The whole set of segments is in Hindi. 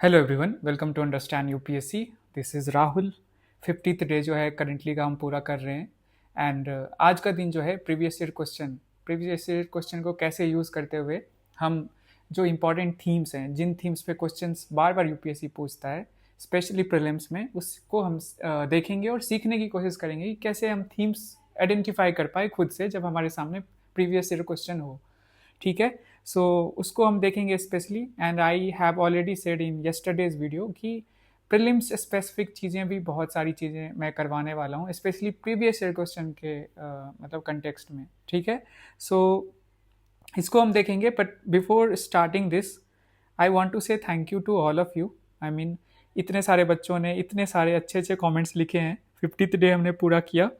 Hello everyone, welcome to understand UPSC. This is Rahul. 50th day जो है करेंटली का हम पूरा कर रहे हैं। एंड आज का दिन जो है प्रीवियस ईयर क्वेश्चन को कैसे यूज़ करते हुए हम जो इम्पोर्टेंट थीम्स हैं, जिन थीम्स पे क्वेश्चंस बार बार यूपीएससी पूछता है, स्पेशली प्रीलिम्स में, उसको हम देखेंगे और सीखने की कोशिश करेंगे कि कैसे हम थीम्स आइडेंटिफाई कर पाए खुद से जब हमारे सामने प्रीवियस ईयर क्वेश्चन हो। ठीक है। सो उसको हम देखेंगे specially. And I have already said in yesterday's video कि प्रीलिम्स स्पेसिफिक चीज़ें भी बहुत सारी चीज़ें मैं करवाने वाला हूँ, स्पेशली प्रीवियस ईयर क्वेश्चन के मतलब कंटेक्स्ट में। ठीक है। सो इसको हम देखेंगे, but before starting this I want to say thank you to all of you. I mean, इतने सारे बच्चों ने इतने सारे अच्छे अच्छे कॉमेंट्स लिखे हैं। 50th डे हमने पूरा किया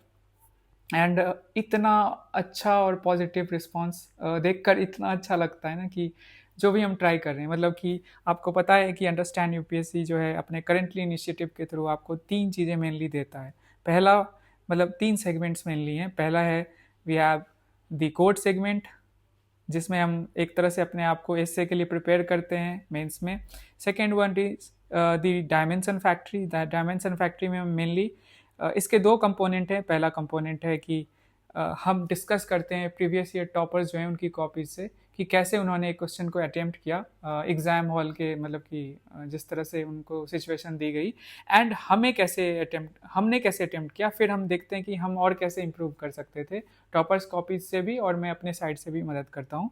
एंड इतना अच्छा और पॉजिटिव रिस्पांस देखकर इतना अच्छा लगता है ना कि जो भी हम ट्राई कर रहे हैं, मतलब कि आपको पता है कि अंडरस्टैंड यूपीएससी जो है अपने करेंटली इनिशिएटिव के थ्रू आपको तीन चीज़ें मेनली देता है। पहला, मतलब तीन सेगमेंट्स मेनली हैं। पहला है we have the code segment, जिसमें हम एक तरह से अपने आप को एसए के लिए प्रिपेयर करते हैं मेंस में। Second one is the dimension factory. The dimension factory में हम मेनली इसके दो कंपोनेंट हैं। पहला कंपोनेंट है कि हम डिस्कस करते हैं प्रीवियस ईयर टॉपर्स जो हैं उनकी कॉपीज से कि कैसे उन्होंने एक क्वेश्चन को अटेम्प्ट किया एग्ज़ाम हॉल के, मतलब कि जिस तरह से उनको सिचुएशन दी गई एंड हमने कैसे अटेम्प्ट किया। फिर हम देखते हैं कि हम और कैसे इम्प्रूव कर सकते थे टॉपर्स कॉपीज से भी, और मैं अपने साइड से भी मदद करता हूँ।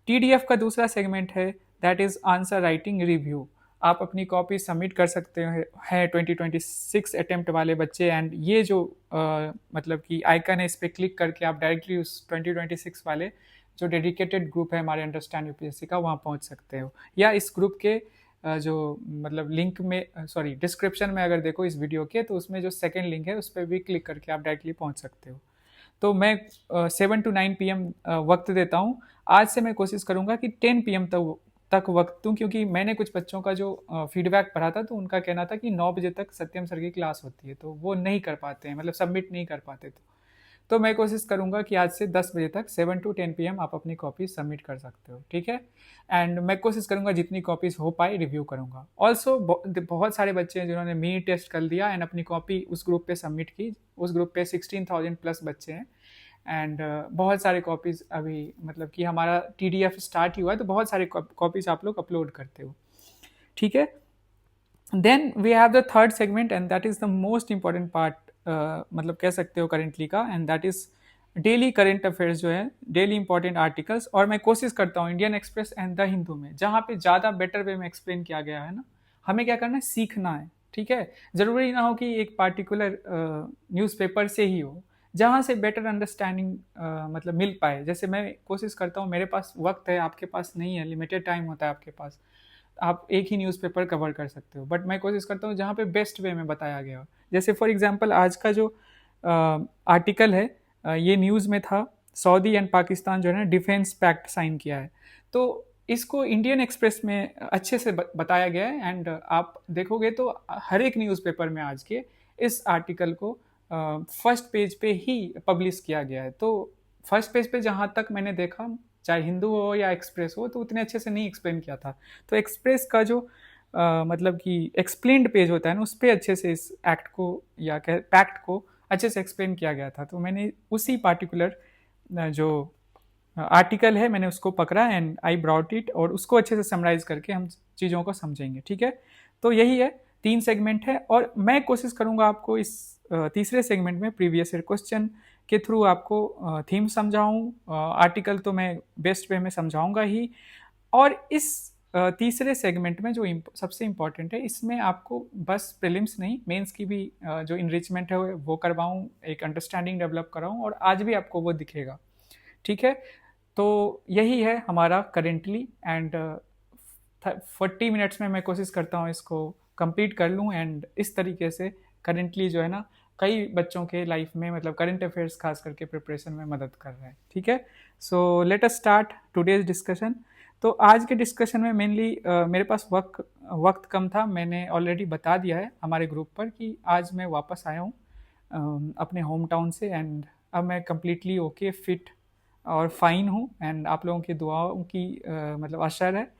टीडीएफ का दूसरा सेगमेंट है, that is answer writing review. आप अपनी कॉपी सबमिट कर सकते हैं 2026 अटेम्प्ट वाले बच्चे। एंड ये जो मतलब कि आइकन है, इस पर क्लिक करके आप डायरेक्टली उस 2026 वाले जो डेडिकेटेड ग्रुप है हमारे अंडरस्टैंड यूपीएससी का, वहाँ पहुँच सकते हो। या इस ग्रुप के जो मतलब लिंक में, सॉरी डिस्क्रिप्शन में अगर देखो इस वीडियो के, तो उसमें जो सेकेंड लिंक है उस पर भी क्लिक करके आप डायरेक्टली पहुँच सकते हो। तो मैं 7 to 9 PM वक्त देता हूँ। आज से मैं कोशिश करूँगा कि 10 PM तक वक्त दूँ, क्योंकि मैंने कुछ बच्चों का जो फीडबैक पढ़ा था तो उनका कहना था कि 9 बजे तक सत्यम सर की क्लास होती है, तो वो नहीं कर पाते हैं, मतलब सबमिट नहीं कर पाते। तो मैं कोशिश करूंगा कि आज से 10 बजे तक 7 to 10 PM आप अपनी कॉपी सबमिट कर सकते हो। ठीक है। एंड मैं कोशिश करूंगा जितनी कॉपीज हो पाए रिव्यू करूंगा। ऑल्सो बहुत सारे बच्चे हैं जिन्होंने मिनी टेस्ट कर दिया एंड अपनी कॉपी उस ग्रुप पे सबमिट की। उस ग्रुप पे 16,000 प्लस बच्चे हैं। एंड बहुत सारे कॉपीज़ अभी, मतलब कि हमारा टीडीएफ स्टार्ट ही हुआ है, तो बहुत सारे कॉपीज़ आप लोग अपलोड करते हो। ठीक है। Then we have the third segment and that is the most important part, मतलब कह सकते हो करेंटली का, and that is daily current affairs जो है, डेली इंपॉर्टेंट आर्टिकल्स। और मैं कोशिश करता हूँ Indian express and the Hindu में, जहाँ पे ज़्यादा बेटर वे में एक्सप्लेन किया गया है ना, हमें क्या करना है, सीखना है। ठीक है। ज़रूरी ना हो कि एक पार्टिकुलर न्यूज़पेपर से ही हो, जहाँ से बेटर अंडरस्टैंडिंग मतलब मिल पाए। जैसे मैं कोशिश करता हूँ, मेरे पास वक्त है, आपके पास नहीं है, लिमिटेड टाइम होता है आपके पास, आप एक ही न्यूज़पेपर कवर कर सकते हो, बट मैं कोशिश करता हूँ जहाँ पे बेस्ट वे में बताया गया हो। जैसे फॉर एग्जांपल आज का जो आर्टिकल है, ये न्यूज़ में था, सऊदी एंड पाकिस्तान जो है ना डिफेंस पैक्ट साइन किया है। तो इसको इंडियन एक्सप्रेस में अच्छे से बताया गया है। एंड आप देखोगे तो हर एक न्यूज़पेपर में आज के इस आर्टिकल को फर्स्ट पेज पे ही पब्लिश किया गया है। तो फर्स्ट पेज पे जहाँ तक मैंने देखा, चाहे हिंदू हो या एक्सप्रेस हो, तो उतने अच्छे से नहीं एक्सप्लेन किया था। तो एक्सप्रेस का जो मतलब कि एक्सप्लेन्ड पेज होता है ना, उस पर अच्छे से इस एक्ट को या पैक्ट को अच्छे से एक्सप्लेन किया गया था। तो मैंने उसी पार्टिकुलर जो आर्टिकल है मैंने उसको पकड़ा एंड आई ब्रॉट इट, और उसको अच्छे से समराइज करके हम चीज़ों को समझेंगे। ठीक है। तो यही है, तीन सेगमेंट है, और मैं कोशिश करूंगा आपको इस तीसरे सेगमेंट में प्रीवियस ईयर क्वेश्चन के थ्रू आपको थीम समझाऊं। आर्टिकल तो मैं बेस्ट वे में समझाऊंगा ही, और इस तीसरे सेगमेंट में जो सबसे इम्पॉर्टेंट है, इसमें आपको बस प्रीलिम्स नहीं, मेंस की भी जो इनरिचमेंट है वो करवाऊँ, एक अंडरस्टैंडिंग डेवलप कराऊँ, और आज भी आपको वो दिखेगा। ठीक है। तो यही है हमारा करेंटली। एंड 40 मिनट्स में मैं कोशिश करता हूँ इसको कंप्लीट कर लूँ। एंड इस तरीके से करेंटली जो है ना, कई बच्चों के लाइफ में, मतलब करंट अफेयर्स खास करके प्रिपरेशन में मदद कर रहा है। ठीक है। So let us start today's discussion. तो आज के डिस्कशन में मेनली मेरे पास वक्त कम था। मैंने ऑलरेडी बता दिया है हमारे ग्रुप पर कि आज मैं वापस आया हूँ अपने होम टाउन से, एंड अब मैं कम्प्लीटली ओके, फिट और फाइन हूँ। एंड आप लोगों की दुआओं की मतलब असर है।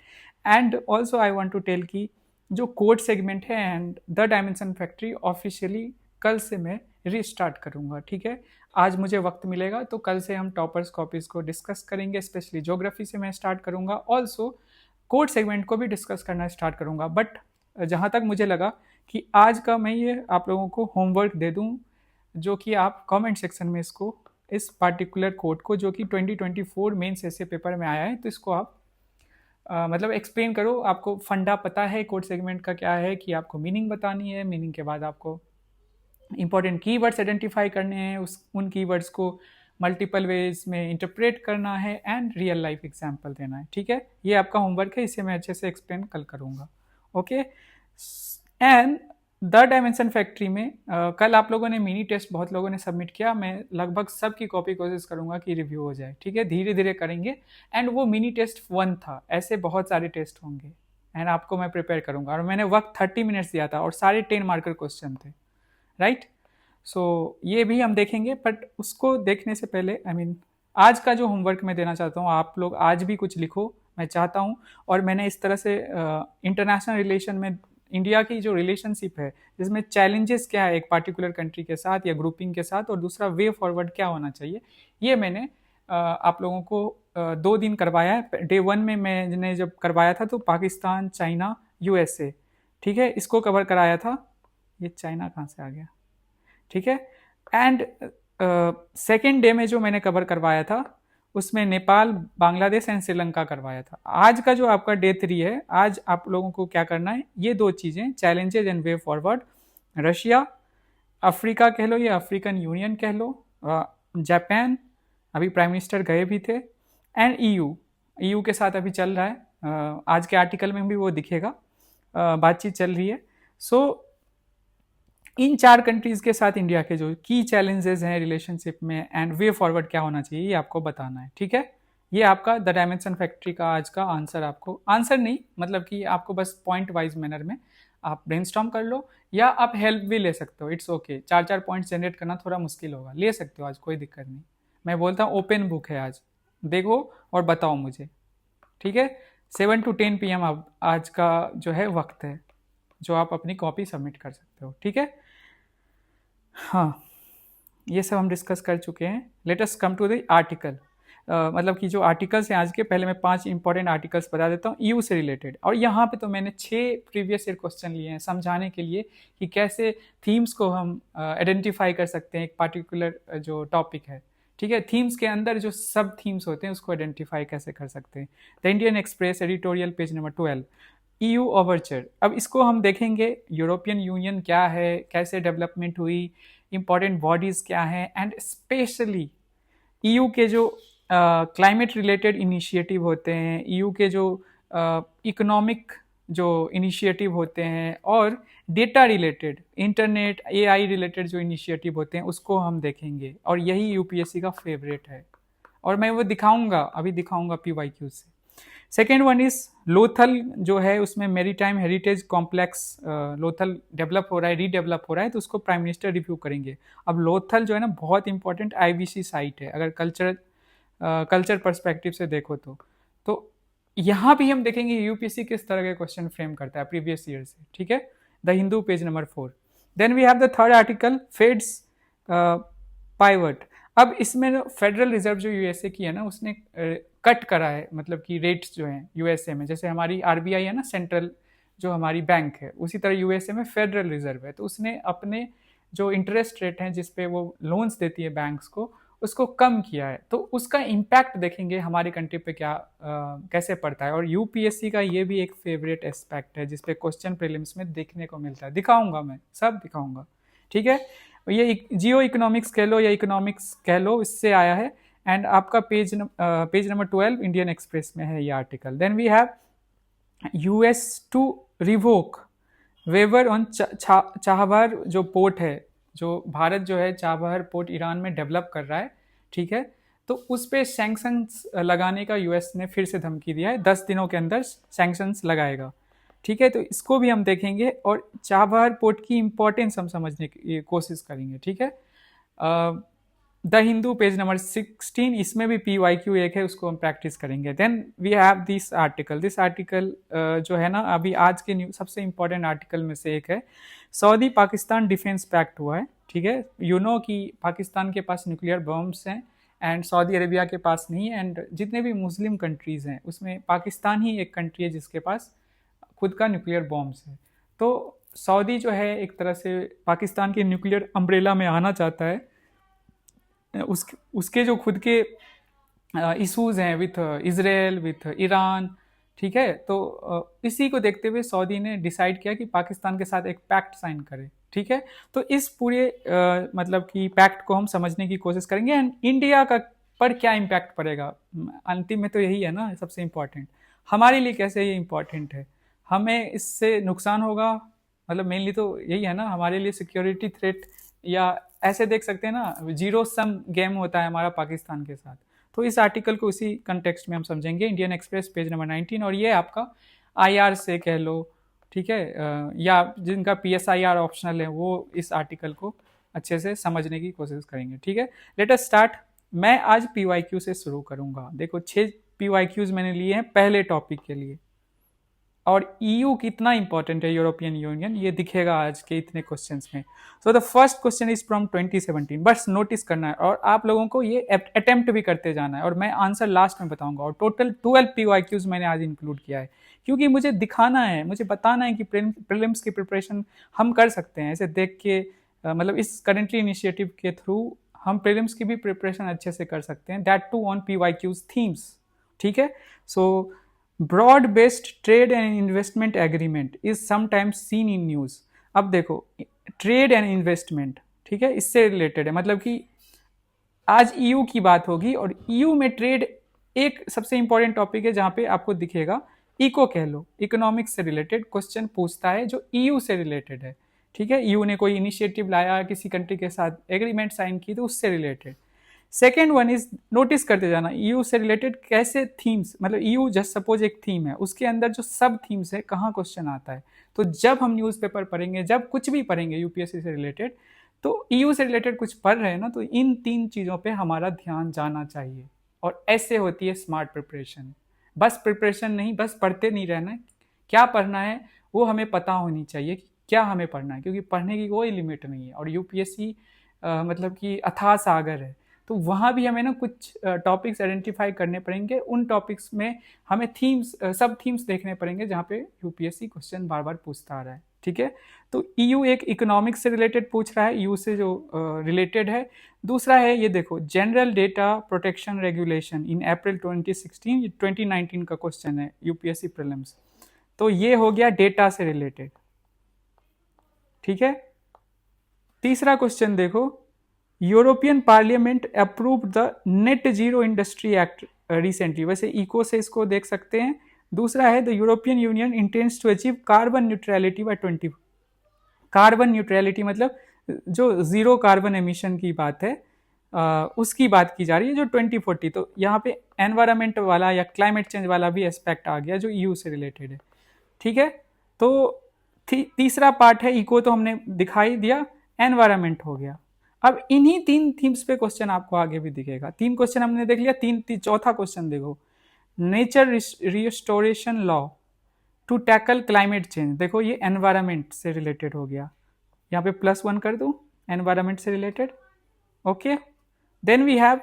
And also I want to tell कि जो कोड सेगमेंट है and the dimension factory officially कल से मैं रीस्टार्ट करूँगा, ठीक है। आज मुझे वक्त मिलेगा तो कल से हम टॉपर्स कॉपीज़ को डिस्कस करेंगे, स्पेशली ज्योग्राफी से मैं स्टार्ट करूँगा, ऑल्सो कोड सेगमेंट को भी डिस्कस करना स्टार्ट करूँगा। बट जहाँ तक मुझे लगा कि आज का मैं ये आप लोगों को होमवर्क दे दूँ, जो कि आप कमेंट सेक्शन में इसको, इस पार्टिकुलर कोड को जो कि 2024 मेंस ऐसे पेपर में आया है, तो इसको आप मतलब एक्सप्लेन करो। आपको फंडा पता है कोड सेगमेंट का क्या है, कि आपको मीनिंग बतानी है, मीनिंग के बाद आपको इंपॉर्टेंट कीवर्ड्स आइडेंटिफाई करने हैं, उन कीवर्ड्स को मल्टीपल वेज में इंटरप्रेट करना है एंड रियल लाइफ एग्जाम्पल देना है, ठीक है। ये आपका होमवर्क है, इसे मैं अच्छे से एक्सप्लेन कल करूँगा, okay. And the dimension factory में कल आप लोगों ने मिनी टेस्ट बहुत लोगों ने सबमिट किया, मैं लगभग सबकी कॉपी कोशिश करूंगा कि रिव्यू हो जाए, ठीक है, धीरे धीरे करेंगे। एंड वो मिनी टेस्ट 1 था, ऐसे बहुत सारे टेस्ट होंगे एंड आपको मैं प्रिपेयर करूंगा, और मैंने वक्त 30 मिनट्स दिया था और सारे 10 मार्कर क्वेश्चन थे, राइट। सो ये भी हम देखेंगे, बट उसको देखने से पहले आज का जो होमवर्क मैं देना चाहता हूँ, आप लोग आज भी कुछ लिखो, मैं चाहता हूँ। और मैंने इस तरह से इंटरनेशनल रिलेशन में इंडिया की जो रिलेशनशिप है, जिसमें चैलेंजेस क्या है एक पार्टिकुलर कंट्री के साथ या ग्रुपिंग के साथ, और दूसरा वे फॉरवर्ड क्या होना चाहिए, ये मैंने आप लोगों को 2 दिन करवाया है। डे 1 में मैंने जब करवाया था तो पाकिस्तान, चाइना, यूएसए, ठीक है, इसको कवर कराया था। ये चाइना कहाँ से आ गया, ठीक है। एंड सेकेंड डे में जो मैंने कवर करवाया था उसमें नेपाल, बांग्लादेश एंड श्रीलंका करवाया था। आज का जो आपका डे 3 है, आज आप लोगों को क्या करना है, ये 2 चीज़ें, challenges and way forward, Russia, Africa कह लो या अफ्रीकन यूनियन कह लो, जापान, अभी प्राइम मिनिस्टर गए भी थे, एंड ईयू के साथ अभी चल रहा है, आज के आर्टिकल में भी वो दिखेगा, बातचीत चल रही है। सो इन 4 कंट्रीज के साथ इंडिया के जो की चैलेंजेस हैं रिलेशनशिप में एंड वे फॉरवर्ड क्या होना चाहिए, ये आपको बताना है, ठीक है। ये आपका द डायमेंशन फैक्ट्री का आज का आंसर, आपको आंसर नहीं मतलब कि आपको बस पॉइंट वाइज मैनर में आप ब्रेनस्टॉर्म कर लो, या आप हेल्प भी ले सकते हो, इट्स ओके। 4 पॉइंट्स जनरेट करना थोड़ा मुश्किल होगा, ले सकते हो आज, कोई दिक्कत नहीं। मैं बोलता हूँ ओपन बुक है आज, देखो और बताओ मुझे, ठीक है। 7 to 10 PM आज का जो है वक्त है, जो आप अपनी कॉपी सबमिट कर सकते हो, ठीक है। हाँ, ये सब हम डिस्कस कर चुके हैं। Let us come to the article, मतलब कि जो आर्टिकल्स हैं आज के, पहले मैं 5 इंपॉर्टेंट आर्टिकल्स बता देता हूँ ईयू से रिलेटेड। और यहाँ पे तो मैंने 6 प्रीवियस ईयर क्वेश्चन लिए हैं समझाने के लिए कि कैसे थीम्स को हम आइडेंटिफाई कर सकते हैं, एक पार्टिकुलर जो टॉपिक है, ठीक है। थीम्स के अंदर जो सब थीम्स होते हैं उसको आइडेंटिफाई कैसे कर सकते हैं। The Indian express editorial page number 12, EU Overture. अब इसको हम देखेंगे, यूरोपियन यूनियन क्या है, कैसे डेवलपमेंट हुई, इंपॉर्टेंट बॉडीज़ क्या हैं, एंड स्पेशली ईयू के जो क्लाइमेट रिलेटेड इनिशिएटिव होते हैं, ईयू के जो इकोनॉमिक जो इनिशिएटिव होते हैं, और data related, internet, AI related जो इनिशिएटिव होते हैं, उसको हम देखेंगे। और यही यूपीएससी का फेवरेट है, और मैं वो दिखाऊंगा, अभी दिखाऊंगा पीवाईक्यू से। सेकेंड वन इज लोथल, जो है उसमें मेरी time heritage complex Lothal develop हो रहा है, रीडेवलप हो रहा है, तो उसको प्राइम मिनिस्टर रिव्यू करेंगे। अब लोथल जो है ना, बहुत इंपॉर्टेंट आईबीसी साइट है अगर कल्चर पर्सपेक्टिव से देखो तो यहाँ भी हम देखेंगे यूपीएससी किस तरह के क्वेश्चन फ्रेम करता है प्रीवियस ईयर से, ठीक है। The Hindu page number 4। Then we have the third article, Fed's pivot. अब इसमें फेडरल रिजर्व जो यूएसए की है ना, उसने कट करा है, मतलब कि रेट्स जो हैं यूएसए में, जैसे हमारी आरबीआई है ना, सेंट्रल जो हमारी बैंक है, उसी तरह यूएसए में फेडरल रिजर्व है, तो उसने अपने जो इंटरेस्ट रेट हैं जिस पे वो लोन्स देती है बैंक्स को, उसको कम किया है। तो उसका इम्पैक्ट देखेंगे हमारे कंट्री पे क्या कैसे पड़ता है। और यूपीएससी का ये भी एक फेवरेट एस्पेक्ट है जिसपे क्वेश्चन प्रीलिम्स में देखने को मिलता है, दिखाऊंगा मैं, सब दिखाऊंगा, ठीक है। ये जियो इकोनॉमिक्स कह लो या इकोनॉमिक्स कह लो, इससे आया है। एंड आपका पेज नंबर 12 इंडियन एक्सप्रेस में है ये article. Then we have US to revoke waiver on Chabahar जो पोर्ट है, जो भारत जो है चाबहार पोर्ट ईरान में डेवलप कर रहा है, ठीक है, तो उस पर सैंक्शंस लगाने का यूएस ने फिर से धमकी दिया है, 10 दिनों के अंदर सैंक्शंस लगाएगा, ठीक है। तो इसको भी हम देखेंगे और चाबहार पोर्ट की इंपॉर्टेंस हम समझने की कोशिश करेंगे, ठीक है। द हिंदू पेज नंबर 16, इसमें भी PYQ एक है, उसको हम प्रैक्टिस करेंगे। Then we have this article जो है ना अभी आज के सबसे इंपॉर्टेंट आर्टिकल में से एक है। सऊदी पाकिस्तान डिफेंस पैक्ट हुआ है, ठीक है। यू नो कि पाकिस्तान के पास न्यूक्लियर बॉम्ब्स हैं एंड सऊदी अरेबिया के पास नहीं है, एंड जितने भी मुस्लिम कंट्रीज हैं उसमें पाकिस्तान ही एक कंट्री है जिसके पास खुद का न्यूक्लियर बॉम्ब्स है। तो सऊदी जो है एक तरह से पाकिस्तान के न्यूक्लियर अम्ब्रेला में आना चाहता है। उसके जो खुद के इश्यूज हैं विथ इजराइल, विथ ईरान, ठीक है। तो इसी को देखते हुए सऊदी ने डिसाइड किया कि पाकिस्तान के साथ एक पैक्ट साइन करे, ठीक है। तो इस पूरे मतलब कि पैक्ट को हम समझने की कोशिश करेंगे एंड इंडिया का पर क्या इम्पैक्ट पड़ेगा। अंतिम में तो यही है ना सबसे इम्पोर्टेंट, हमारे लिए कैसे ये इम्पोर्टेंट है, हमें इससे नुकसान होगा, मतलब मेनली तो यही है ना हमारे लिए सिक्योरिटी थ्रेट, या ऐसे देख सकते हैं ना जीरो सम गेम होता है हमारा पाकिस्तान के साथ। तो इस आर्टिकल को उसी कंटेक्स्ट में हम समझेंगे। इंडियन एक्सप्रेस पेज नंबर 19, और ये आपका IR से कह लो, ठीक है, या जिनका PSIR ऑप्शनल है वो इस आर्टिकल को अच्छे से समझने की कोशिश करेंगे, ठीक है। Let us start. मैं आज PYQ से शुरू करूंगा। देखो 6 PYQs मैंने लिए हैं पहले टॉपिक के लिए, और EU कितना इंपॉर्टेंट है, यूरोपियन यूनियन, ये दिखेगा आज के इतने क्वेश्चंस में। So the first question is from 2017, बस नोटिस करना है और आप लोगों को ये अटेम्प्ट भी करते जाना है, और मैं आंसर लास्ट में बताऊंगा। और टोटल 12 PYQs मैंने आज इंक्लूड किया है, क्योंकि मुझे दिखाना है, मुझे बताना है कि प्रीलिम्स की प्रिपरेशन हम कर सकते हैं ऐसे देख के, मतलब इस करेंटली इनिशिएटिव के थ्रू हम प्रीलिम्स की भी प्रिपरेशन अच्छे से कर सकते हैं, that too on PYQs themes, ठीक है। So broad based trade and investment agreement is sometimes seen in news. अब देखो ट्रेड एंड इन्वेस्टमेंट, ठीक है, इससे रिलेटेड है, मतलब कि आज EU की बात होगी, और EU में ट्रेड एक सबसे इंपॉर्टेंट टॉपिक है जहां पे आपको दिखेगा इको कह लो, इकोनॉमिक्स से रिलेटेड क्वेश्चन पूछता है जो EU से रिलेटेड है, ठीक है। EU ने कोई इनिशिएटिव लाया, किसी कंट्री के साथ एग्रीमेंट साइन की, तो उससे related. Second one is, notice करते जाना EU से रिलेटेड कैसे थीम्स, मतलब EU जस्ट सपोज एक थीम है, उसके अंदर जो सब थीम्स है कहाँ क्वेश्चन आता है। तो जब हम न्यूज़पेपर पढ़ेंगे, जब कुछ भी पढ़ेंगे UPSC से रिलेटेड, तो EU से रिलेटेड कुछ पढ़ रहे हैं ना, तो इन 3 चीज़ों पे हमारा ध्यान जाना चाहिए। और ऐसे होती है स्मार्ट प्रिपरेशन। बस प्रिपरेशन नहीं, बस पढ़ते नहीं रहना है, क्या पढ़ना है वो हमें पता होनी चाहिए कि क्या हमें पढ़ना है, क्योंकि पढ़ने की कोई लिमिट नहीं है। और UPSC मतलब कि अथाह सागर है, तो वहाँ भी हमें ना कुछ टॉपिक्स आइडेंटिफाई करने पड़ेंगे। उन टॉपिक्स में हमें थीम्स, सब थीम्स देखने पड़ेंगे जहाँ पे UPSC क्वेश्चन बार बार पूछता आ रहा है, ठीक है। तो EU एक इकोनॉमिक्स से रिलेटेड पूछ रहा है, EU से जो रिलेटेड है। दूसरा है ये देखो, general data protection regulation in April 2016, 2019 का क्वेश्चन है UPSC प्रीलिम्स। तो ये हो गया डेटा से रिलेटेड, ठीक है। तीसरा क्वेश्चन देखो, European parliament approved the net zero industry act recently, वैसे इको से इसको देख सकते हैं। दूसरा है the European Union intends to achieve carbon neutrality by 20। Carbon neutrality मतलब जो जीरो कार्बन एमिशन की बात है, उसकी बात की जा रही है जो 2040। तो यहाँ पे एनवायरमेंट वाला या क्लाइमेट चेंज वाला भी एस्पेक्ट आ गया जो EU से रिलेटेड है, ठीक है। तो तीसरा पार्ट है इको, तो हमने दिखाई दिया, एनवायरमेंट हो गया। अब इन्हीं 3 थीम्स पे क्वेश्चन आपको आगे भी दिखेगा। 3 क्वेश्चन हमने देख लिया। चौथा क्वेश्चन देखो, nature restoration law to tackle climate change. देखो ये एनवायरमेंट से रिलेटेड हो गया, यहाँ पे +1 कर दूं, एनवायरमेंट से related, okay. Then we have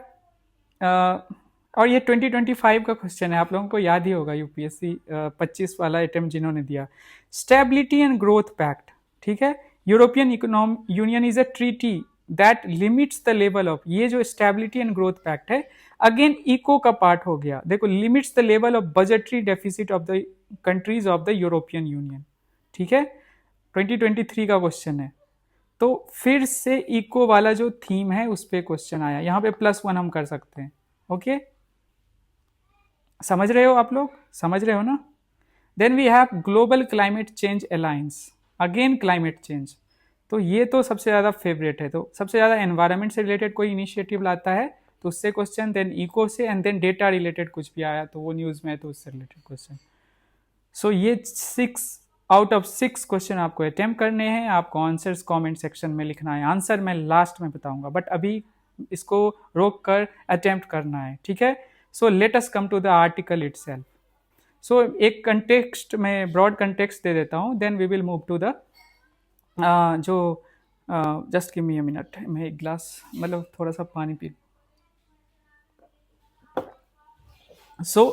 और ये 2025 का क्वेश्चन है, आप लोगों को याद ही होगा, UPSC 25 वाला अटेम्प्ट जिन्होंने दिया। स्टेबिलिटी एंड ग्रोथ पैक्ट, ठीक है। European economic union is a treaty that limits the level of, ये जो स्टेबिलिटी एंड ग्रोथ पैक्ट है अगेन इको का पार्ट हो गया। देखो limits the level of budgetary deficit of the countries of the European union, ठीक है, 2023 का क्वेश्चन है। तो फिर से इको वाला जो थीम है उस पर क्वेश्चन आया, यहाँ पे +1 हम कर सकते हैं, ओके। समझ रहे हो आप लोग, समझ रहे हो ना। Then we have global climate change alliance, again climate change, तो ये तो सबसे ज़्यादा फेवरेट है। तो सबसे ज़्यादा एनवायरनमेंट से रिलेटेड कोई इनिशिएटिव लाता है तो उससे क्वेश्चन, देन इको से, एंड देन डेटा रिलेटेड कुछ भी आया तो वो न्यूज़ में है तो उससे रिलेटेड क्वेश्चन। सो ये 6 आउट ऑफ 6 क्वेश्चन आपको अटेम्प्ट करने हैं। आपको आंसर्स कमेंट सेक्शन में लिखना है, आंसर मैं लास्ट में बताऊंगा, बट अभी इसको रोक कर अटेम्प्ट करना है, ठीक है। So let us come to the article itself. So एक कंटेक्स्ट में ब्रॉड कंटेक्स्ट दे देता हूँ, then we will move to the जो just give me a minute, मैं एक ग्लास मतलब थोड़ा सा पानी पी। सो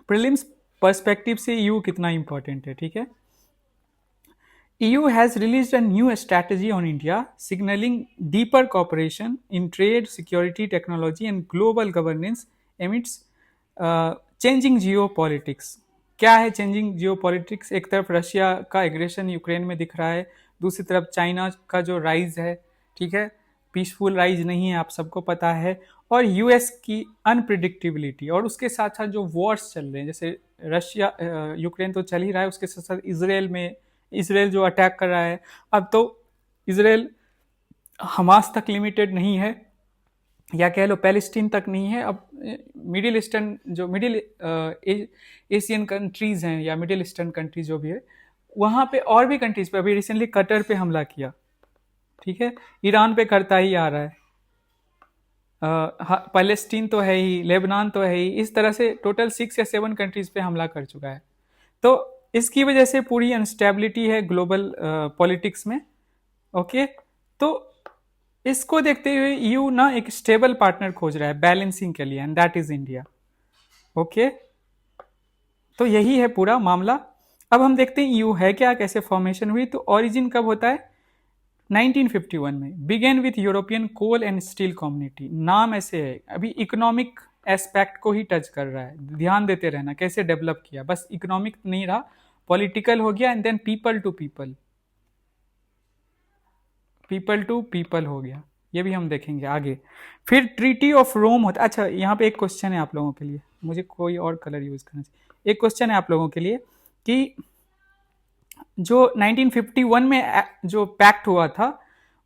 प्रीलिम्स पर्सपेक्टिव से ईयू कितना इंपॉर्टेंट है, ठीक है। EU has released a new strategy on India, signaling deeper cooperation in trade, security, technology, and global governance amidst changing geopolitics. क्या है चेंजिंग जियोपॉलिटिक्स? एक तरफ रशिया का एग्रेशन यूक्रेन में दिख रहा है, दूसरी तरफ चाइना का जो राइज है, ठीक है, पीसफुल राइज नहीं है, आप सबको पता है, और यूएस की अनप्रिडिक्टेबिलिटी, और उसके साथ साथ जो वॉर्स चल रहे हैं, जैसे रशिया यूक्रेन तो चल ही रहा है, उसके साथ साथ इसराइल जो अटैक कर रहा है। अब तो इसराइल हमास तक लिमिटेड नहीं है, या कह लो पैलेस्टीन तक नहीं है, अब मिडिल ईस्टर्न जो मिडिल एशियन कंट्रीज हैं या मिडिल ईस्टर्न कंट्रीज जो भी है, वहाँ पे और भी कंट्रीज पे, अभी रिसेंटली कतर पे हमला किया, ठीक है, ईरान पे करता ही आ रहा है, पैलेस्टीन तो है ही, लेबनान तो है ही, इस तरह से टोटल 6 या 7 कंट्रीज पे हमला कर चुका है। तो इसकी वजह से पूरी अनस्टेबिलिटी है ग्लोबल पॉलिटिक्स में, ओके। तो इसको देखते हुए ईयू ना एक स्टेबल पार्टनर खोज रहा है बैलेंसिंग के लिए, and that is India, okay. तो यही है पूरा मामला। अब हम देखते हैं ईयू है क्या, कैसे फॉर्मेशन हुई। तो ओरिजिन कब होता है? 1951 में, began with European coal and steel community. नाम ऐसे है, अभी इकोनॉमिक एस्पेक्ट को ही टच कर रहा है, ध्यान देते रहना कैसे डेवलप किया, बस इकोनॉमिक नहीं रहा, पॉलिटिकल हो गया, and then people to people हो गया, ये भी हम देखेंगे आगे। फिर ट्रीटी ऑफ रोम होता। अच्छा, यहाँ पे एक क्वेश्चन है आप लोगों के लिए, मुझे कोई और कलर यूज करना चाहिए। एक क्वेश्चन है आप लोगों के लिए कि जो 1951 में जो पैक्ट हुआ था,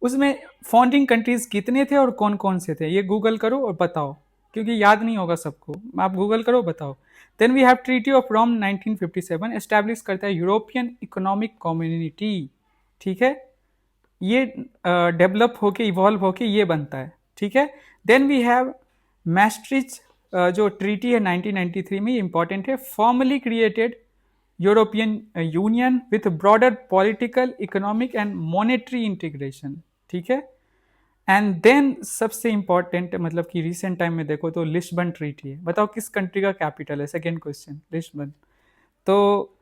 उसमें फाउंडिंग कंट्रीज कितने थे और कौन कौन से थे? ये गूगल करो और बताओ, क्योंकि याद नहीं होगा सबको, आप गूगल करो बताओ। Then we have treaty of Rome 1957, establish करता है यूरोपियन इकोनॉमिक कम्युनिटी, ठीक है, ये डेवलप होके इवॉल्व होके ये बनता है, ठीक है। देन वी हैव मैस्ट्रिच जो ट्रीटी है 1993 में, इंपॉर्टेंट है, formally created European union with broader political, economic and monetary integration, ठीक है। एंड देन सबसे इंपॉर्टेंट, मतलब कि रिसेंट टाइम में देखो तो लिस्बन ट्रीटी है। बताओ किस कंट्री का कैपिटल है? Second question, Lisbon. तो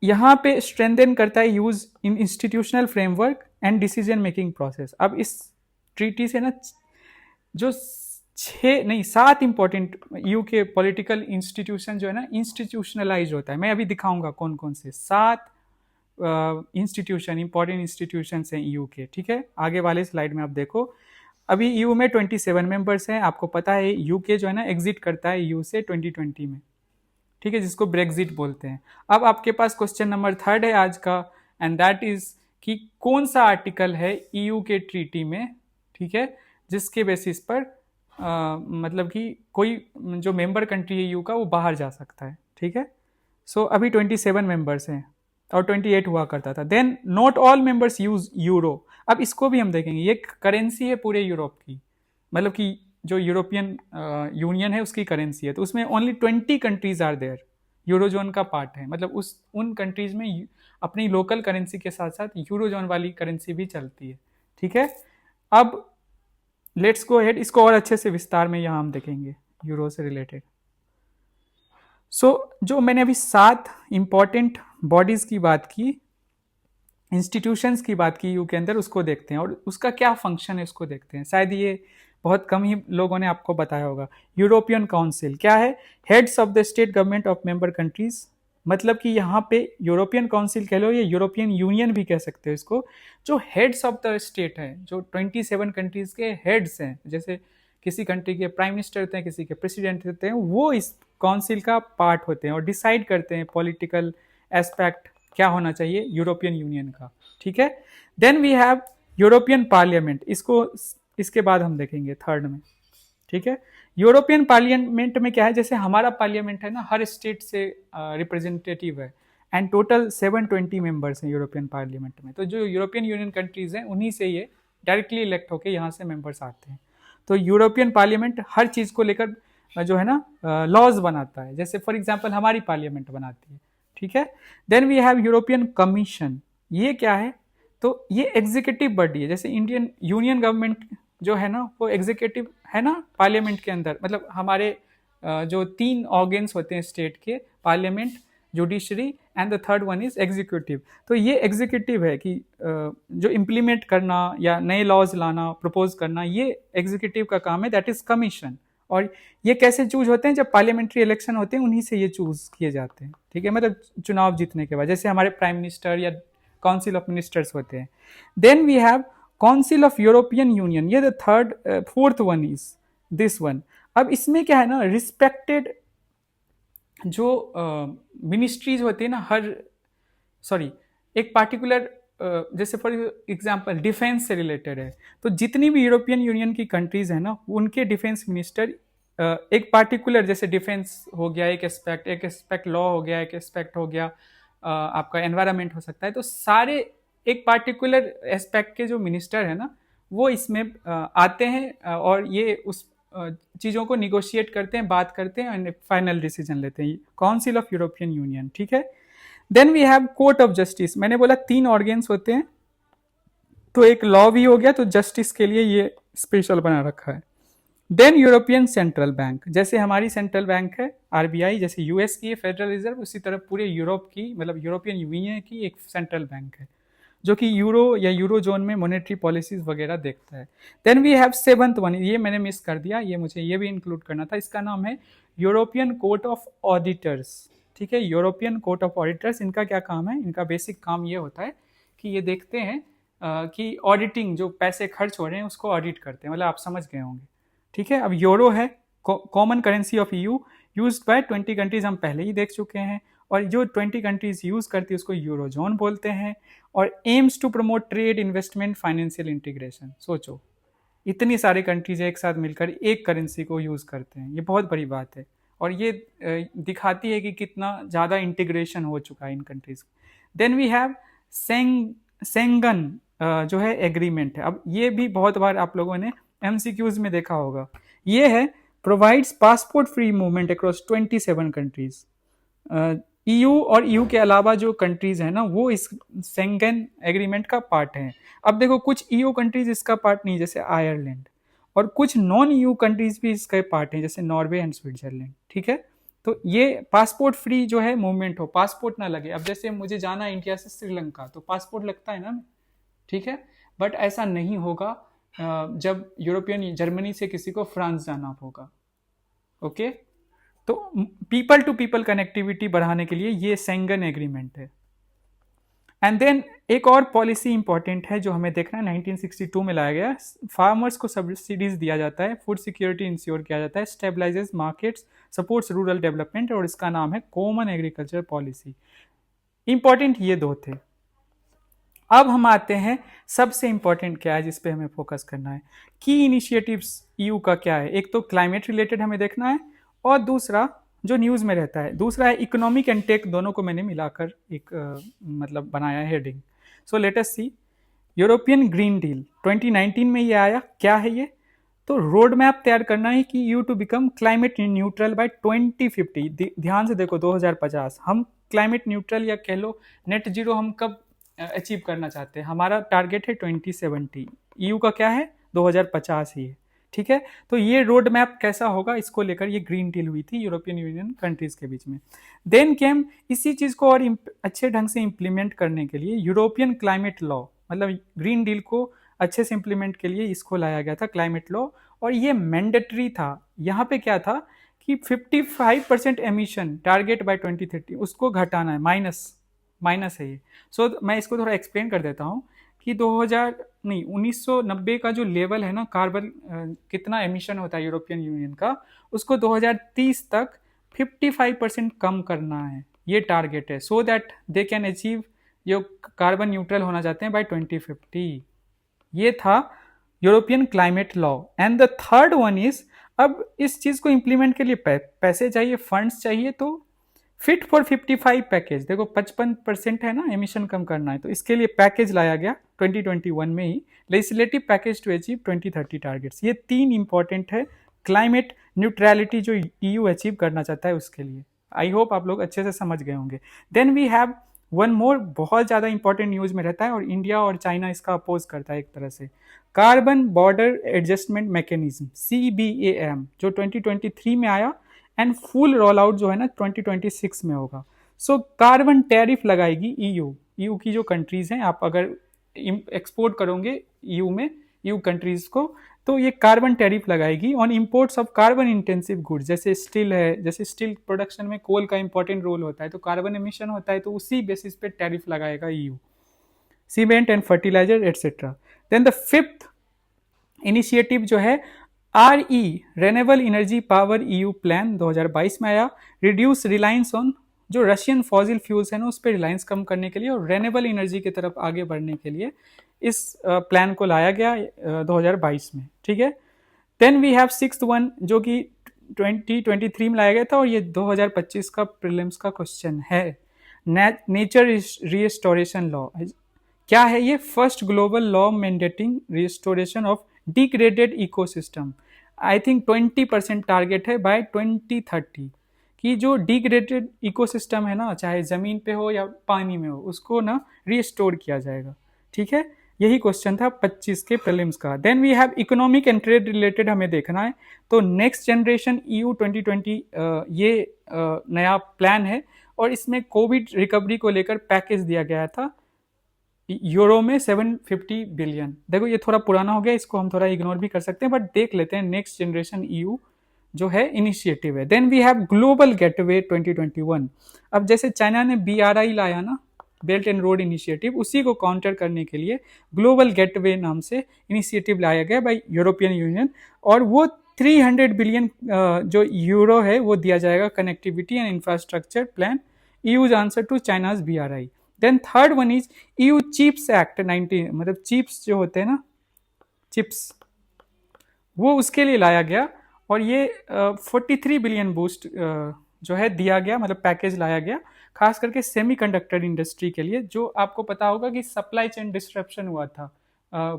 यहाँ पे स्ट्रेंथन करता है use in institutional framework and decision making process. अब इस ट्रीटी से ना जो 7 इंपॉर्टेंट यू के पॉलिटिकल इंस्टीट्यूशन जो है ना, इंस्टीट्यूशनलाइज होता है। मैं अभी दिखाऊंगा कौन कौन से 7 इंस्टीट्यूशन, इंपॉर्टेंट इंस्टीट्यूशन हैं यू के, ठीक है। आगे वाले स्लाइड में आप देखो, अभी यू में 27 मेंबर्स हैं। आपको पता है यूके जो है ना एग्जिट करता है यू से 2020 में, ठीक है, जिसको ब्रेक्जिट बोलते हैं। अब आपके पास क्वेश्चन नंबर 3 है आज का, एंड दैट इज कि कौन सा आर्टिकल है ईयू के ट्रीटी में, ठीक है, जिसके बेसिस पर मतलब कि कोई जो मेंबर कंट्री है ईयू का वो बाहर जा सकता है, ठीक है। सो अभी 27 मेंबर्स हैं और 28 हुआ करता था। Then not all members use euro. अब इसको भी हम देखेंगे, ये करेंसी है पूरे यूरोप की, मतलब कि जो यूरोपियन यूनियन है उसकी करेंसी है, तो उसमें only 20 countries are there, eurozone का पार्ट है, मतलब उन कंट्रीज में अपनी लोकल करेंसी के साथ साथ यूरोजोन वाली करेंसी भी चलती है, ठीक है। अब लेट्स गो अहेड, इसको और अच्छे से विस्तार में यहाँ हम देखेंगे यूरो से रिलेटेड। सो जो मैंने अभी 7 इंपॉर्टेंट बॉडीज की बात की, इंस्टीट्यूशंस की बात की यू के अंदर, उसको देखते हैं और उसका क्या फंक्शन है उसको देखते हैं। शायद ये बहुत कम ही लोगों ने आपको बताया होगा। यूरोपियन काउंसिल क्या है? Heads of the state government of member countries, मतलब कि यहाँ पे यूरोपियन काउंसिल कह लो या यूरोपियन यूनियन भी कह सकते हो इसको। जो हेड्स ऑफ द स्टेट है, जो 27 कंट्रीज के हेड्स हैं, जैसे किसी कंट्री के प्राइम मिनिस्टर होते हैं, किसी के प्रेसिडेंट होते हैं, वो इस काउंसिल का पार्ट होते हैं और डिसाइड करते हैं पॉलिटिकल एस्पेक्ट क्या होना चाहिए यूरोपियन यूनियन का, ठीक है। Then we have European parliament, इसको इसके बाद हम देखेंगे 3rd में, ठीक है। यूरोपियन पार्लियामेंट में क्या है, जैसे हमारा पार्लियामेंट है ना, हर स्टेट से रिप्रेजेंटेटिव है, एंड टोटल 720 मेंबर्स हैं यूरोपियन पार्लियामेंट में। तो जो यूरोपियन यूनियन कंट्रीज हैं उन्हीं से ये डायरेक्टली इलेक्ट होकर यहाँ से मेंबर्स आते हैं। तो यूरोपियन पार्लियामेंट हर चीज़ को लेकर जो है ना लॉज बनाता है, जैसे फॉर एग्जांपल हमारी पार्लियामेंट बनाती है, ठीक है। Then we have European commission, ये क्या है, तो ये एग्जीक्यूटिव बॉडी है, जैसे इंडियन यूनियन गवर्नमेंट जो है ना वो एग्जीक्यूटिव है ना पार्लियामेंट के अंदर, मतलब हमारे जो 3 ऑर्गन्स होते हैं स्टेट के, parliament, judiciary and the third one is executive. तो ये एग्जीक्यूटिव है कि जो इम्प्लीमेंट करना या नए लॉज लाना, प्रपोज करना, ये एग्जीक्यूटिव का काम है, दैट इज कमीशन। और ये कैसे चूज होते हैं, जब पार्लियामेंट्री इलेक्शन होते हैं उन्हीं से ये चूज किए जाते हैं, ठीक है, मतलब चुनाव जीतने के बाद, जैसे हमारे प्राइम मिनिस्टर या काउंसिल ऑफ मिनिस्टर्स होते हैं। Then we have council of European Union, ये the fourth one is this one. अब इसमें क्या है ना, रिस्पेक्टेड जो मिनिस्ट्रीज होती है ना, एक पार्टिकुलर जैसे फॉर एग्जांपल डिफेंस से रिलेटेड है, तो जितनी भी यूरोपियन यूनियन की कंट्रीज है ना, उनके डिफेंस मिनिस्टर एक पार्टिकुलर, जैसे डिफेंस हो गया एक एस्पेक्ट लॉ हो गया, एक एस्पेक्ट हो गया आपका एनवायरनमेंट हो सकता है, तो सारे एक पार्टिकुलर एस्पेक्ट के जो मिनिस्टर है ना वो इसमें आते हैं और ये उस चीज़ों को निगोशिएट करते हैं, बात करते हैं और फाइनल डिसीजन लेते हैं, काउंसिल ऑफ यूरोपियन यूनियन, ठीक है। Then we have court of justice, मैंने बोला 3 ऑर्गेन्स होते हैं, तो एक लॉ भी हो गया, तो जस्टिस के लिए ये स्पेशल बना रखा है। देन यूरोपियन सेंट्रल बैंक, जैसे हमारी सेंट्रल बैंक है आरबीआई, जैसे यूएस की फेडरल रिजर्व, उसी तरह पूरे यूरोप की, मतलब यूरोपियन यूनियन की एक सेंट्रल बैंक है जो कि यूरो या यूरो जोन में मॉनेटरी पॉलिसीज वगैरह देखता है। Then we have 7th one, ये मैंने मिस कर दिया, ये मुझे ये भी इंक्लूड करना था, इसका नाम है यूरोपियन कोर्ट ऑफ ऑडिटर्स, ठीक है। यूरोपियन कोर्ट ऑफ ऑडिटर्स, इनका क्या काम है, इनका बेसिक काम ये होता है कि ये देखते हैं कि ऑडिटिंग, जो पैसे खर्च हो रहे हैं उसको ऑडिट करते हैं, मतलब आप समझ गए होंगे, ठीक है। अब यूरो है common currency of EU, used by 20 countries, हम पहले ही देख चुके हैं, और जो 20 कंट्रीज यूज करती है उसको यूरोजोन बोलते हैं, और aims to promote trade, investment, financial integration. सोचो इतनी सारी कंट्रीज एक साथ मिलकर एक करेंसी को यूज करते हैं, ये बहुत बड़ी बात है, और ये दिखाती है कि कितना ज़्यादा इंटीग्रेशन हो चुका है इन कंट्रीज। देन वी हैव सेंगन जो है एग्रीमेंट है। अब ये भी बहुत बार आप लोगों ने एमसीक्यूज में देखा होगा, ये है provides passport free movement across 27 countries. EU और ईयू के अलावा जो कंट्रीज है ना वो इस सेंगन एग्रीमेंट का पार्ट है। अब देखो कुछ ईयू कंट्रीज इसका पार्ट नहीं, जैसे आयरलैंड, और कुछ नॉन ईयू कंट्रीज भी इसके पार्ट हैं, जैसे नॉर्वे एंड स्विट्जरलैंड, ठीक है। तो ये पासपोर्ट फ्री जो है मूवमेंट हो, पासपोर्ट ना लगे। अब जैसे मुझे जाना है इंडिया से श्रीलंका, तो पासपोर्ट लगता है ना, ठीक है, बट ऐसा नहीं होगा जब यूरोपियन जर्मनी से किसी को फ्रांस जाना होगा, ओके। तो पीपल टू पीपल कनेक्टिविटी बढ़ाने के लिए ये सेंगन एग्रीमेंट है। एंड देन एक और पॉलिसी इंपॉर्टेंट है जो हमें देखना है, 1962 में लाया गया, फार्मर्स को सब्सिडीज दिया जाता है, फूड सिक्योरिटी इंश्योर किया जाता है, stabilises markets, supports rural development, और इसका नाम है कॉमन एग्रीकल्चर पॉलिसी। इंपॉर्टेंट ये 2 थे। अब हम आते हैं सबसे इंपॉर्टेंट क्या है जिस पे हमें फोकस करना है, की इनिशिएटिव्स ईयू का क्या है। एक तो क्लाइमेट रिलेटेड हमें देखना है, और दूसरा जो न्यूज़ में रहता है, दूसरा है इकोनॉमिक एंड टेक, दोनों को मैंने मिलाकर एक मतलब बनाया है हेडिंग। सो लेट अस सी यूरोपियन ग्रीन डील 2019 में ये आया। क्या है ये, तो रोड मैप तैयार करना है कि EU to become climate neutral by 2050। ध्यान से देखो 2050, हम क्लाइमेट न्यूट्रल या कह लो नेट जीरो हम कब अचीव करना चाहते हैं, हमारा टारगेट है 2070, ईयू का क्या है 2050 ही है, ठीक है। तो ये रोड मैप कैसा होगा, इसको लेकर ये ग्रीन डील हुई थी यूरोपियन यूनियन कंट्रीज के बीच में। देन केम इसी चीज को और अच्छे ढंग से इंप्लीमेंट करने के लिए यूरोपियन क्लाइमेट लॉ, मतलब ग्रीन डील को अच्छे से इंप्लीमेंट के लिए इसको लाया गया था क्लाइमेट लॉ, और ये मैंडेटरी था। यहाँ पे क्या था कि 55% एमिशन टारगेट बाय 2030 उसको घटाना है, माइनस है ये। सो मैं इसको थोड़ा एक्सप्लेन कर देता हूँ कि 1990 का जो लेवल है ना कार्बन कितना एमिशन होता है यूरोपियन यूनियन का, उसको 2030 तक 55% कम करना है, ये टारगेट है, so that they can achieve जो कार्बन न्यूट्रल होना चाहते हैं बाय 2050। ये था European climate law. And the third one is, अब इस चीज को इंप्लीमेंट के लिए पैसे चाहिए, फंड्स चाहिए, तो फिट फॉर 55 पैकेज, देखो 55% है ना एमिशन कम करना है, तो इसके लिए पैकेज लाया गया 2021 में ही, legislative package to achieve 2030 targets. ये 3 इंपॉर्टेंट है क्लाइमेट न्यूट्रलिटी जो ईयू अचीव करना चाहता है उसके लिए। आई होप आप लोग अच्छे से समझ गए होंगे। Then we have one more, बहुत ज़्यादा इंपॉर्टेंट न्यूज़ में रहता है और इंडिया और चाइना इसका अपोज करता है एक तरह से। Carbon border adjustment mechanism CBAM जो 2023 में आया एंड फुल रोल आउट जो है ना 2026 में होगा। सो कार्बन टैरिफ लगाएगी ईयू की जो कंट्रीज हैं, आप अगर एक्सपोर्ट करोगे ईयू में, ईयू कंट्रीज को, तो ये कार्बन टैरिफ लगाएगी on imports of carbon intensive goods, जैसे स्टील है, जैसे स्टील प्रोडक्शन में कोल का इंपॉर्टेंट रोल होता है, तो कार्बन एमिशन होता है, तो उसी बेसिस पे टैरिफ लगाएगा EU. Cement and fertiliser etcetera. Then the fifth initiative जो है renewable energy power EU plan 2022 में आया, रिड्यूस रिलायंस ऑन जो रशियन फॉसिल फ्यूल्स है ना उस पर रिलायंस कम करने के लिए और रेनेबल एनर्जी की तरफ आगे बढ़ने के लिए इस प्लान को लाया गया 2022 में, ठीक है। Then we have sixth one जो कि 2023 में लाया गया था और ये 2025 का प्रीलिम्स का क्वेश्चन है। नेचर रिस्टोरेशन लॉ क्या है ये? First global law mandating restoration of degraded ecosystem. I think 20% target है बाय 2030 कि जो डिग्रेडेड इकोसिस्टम है ना, चाहे ज़मीन पे हो या पानी में हो, उसको ना रिस्टोर किया जाएगा, ठीक है। यही क्वेश्चन था 25 के प्रीलिम्स का। Then we have economic and trade related हमें देखना है, तो नेक्स्ट जनरेशन ईयू 2020 ये नया प्लान है और इसमें कोविड रिकवरी को लेकर पैकेज दिया गया था यूरो में 750 बिलियन। देखो ये थोड़ा पुराना हो गया, इसको हम थोड़ा इग्नोर भी कर सकते हैं, बट देख लेते हैं नेक्स्ट जनरेशन ईयू जो है इनिशिएटिव है। Then we have global gateway 2021। अब जैसे चाइना ने BRI लाया ना, बेल्ट एंड रोड इनिशिएटिव, उसी को काउंटर करने के लिए ग्लोबल गेटवे नाम से इनिशिएटिव लाया गया बाय यूरोपियन यूनियन और वो 300 बिलियन जो यूरो है वो दिया जाएगा connectivity and infrastructure plan, EU's answer to China's BRI। Then third one is EU chips act 19, मतलब चिप्स जो होते हैं ना, चिप्स, वो उसके लिए लाया गया और ये 43 बिलियन बूस्ट जो है दिया गया, मतलब पैकेज लाया गया खास करके सेमीकंडक्टर इंडस्ट्री के लिए, जो आपको पता होगा कि सप्लाई चेन डिस्ट्रप्शन हुआ था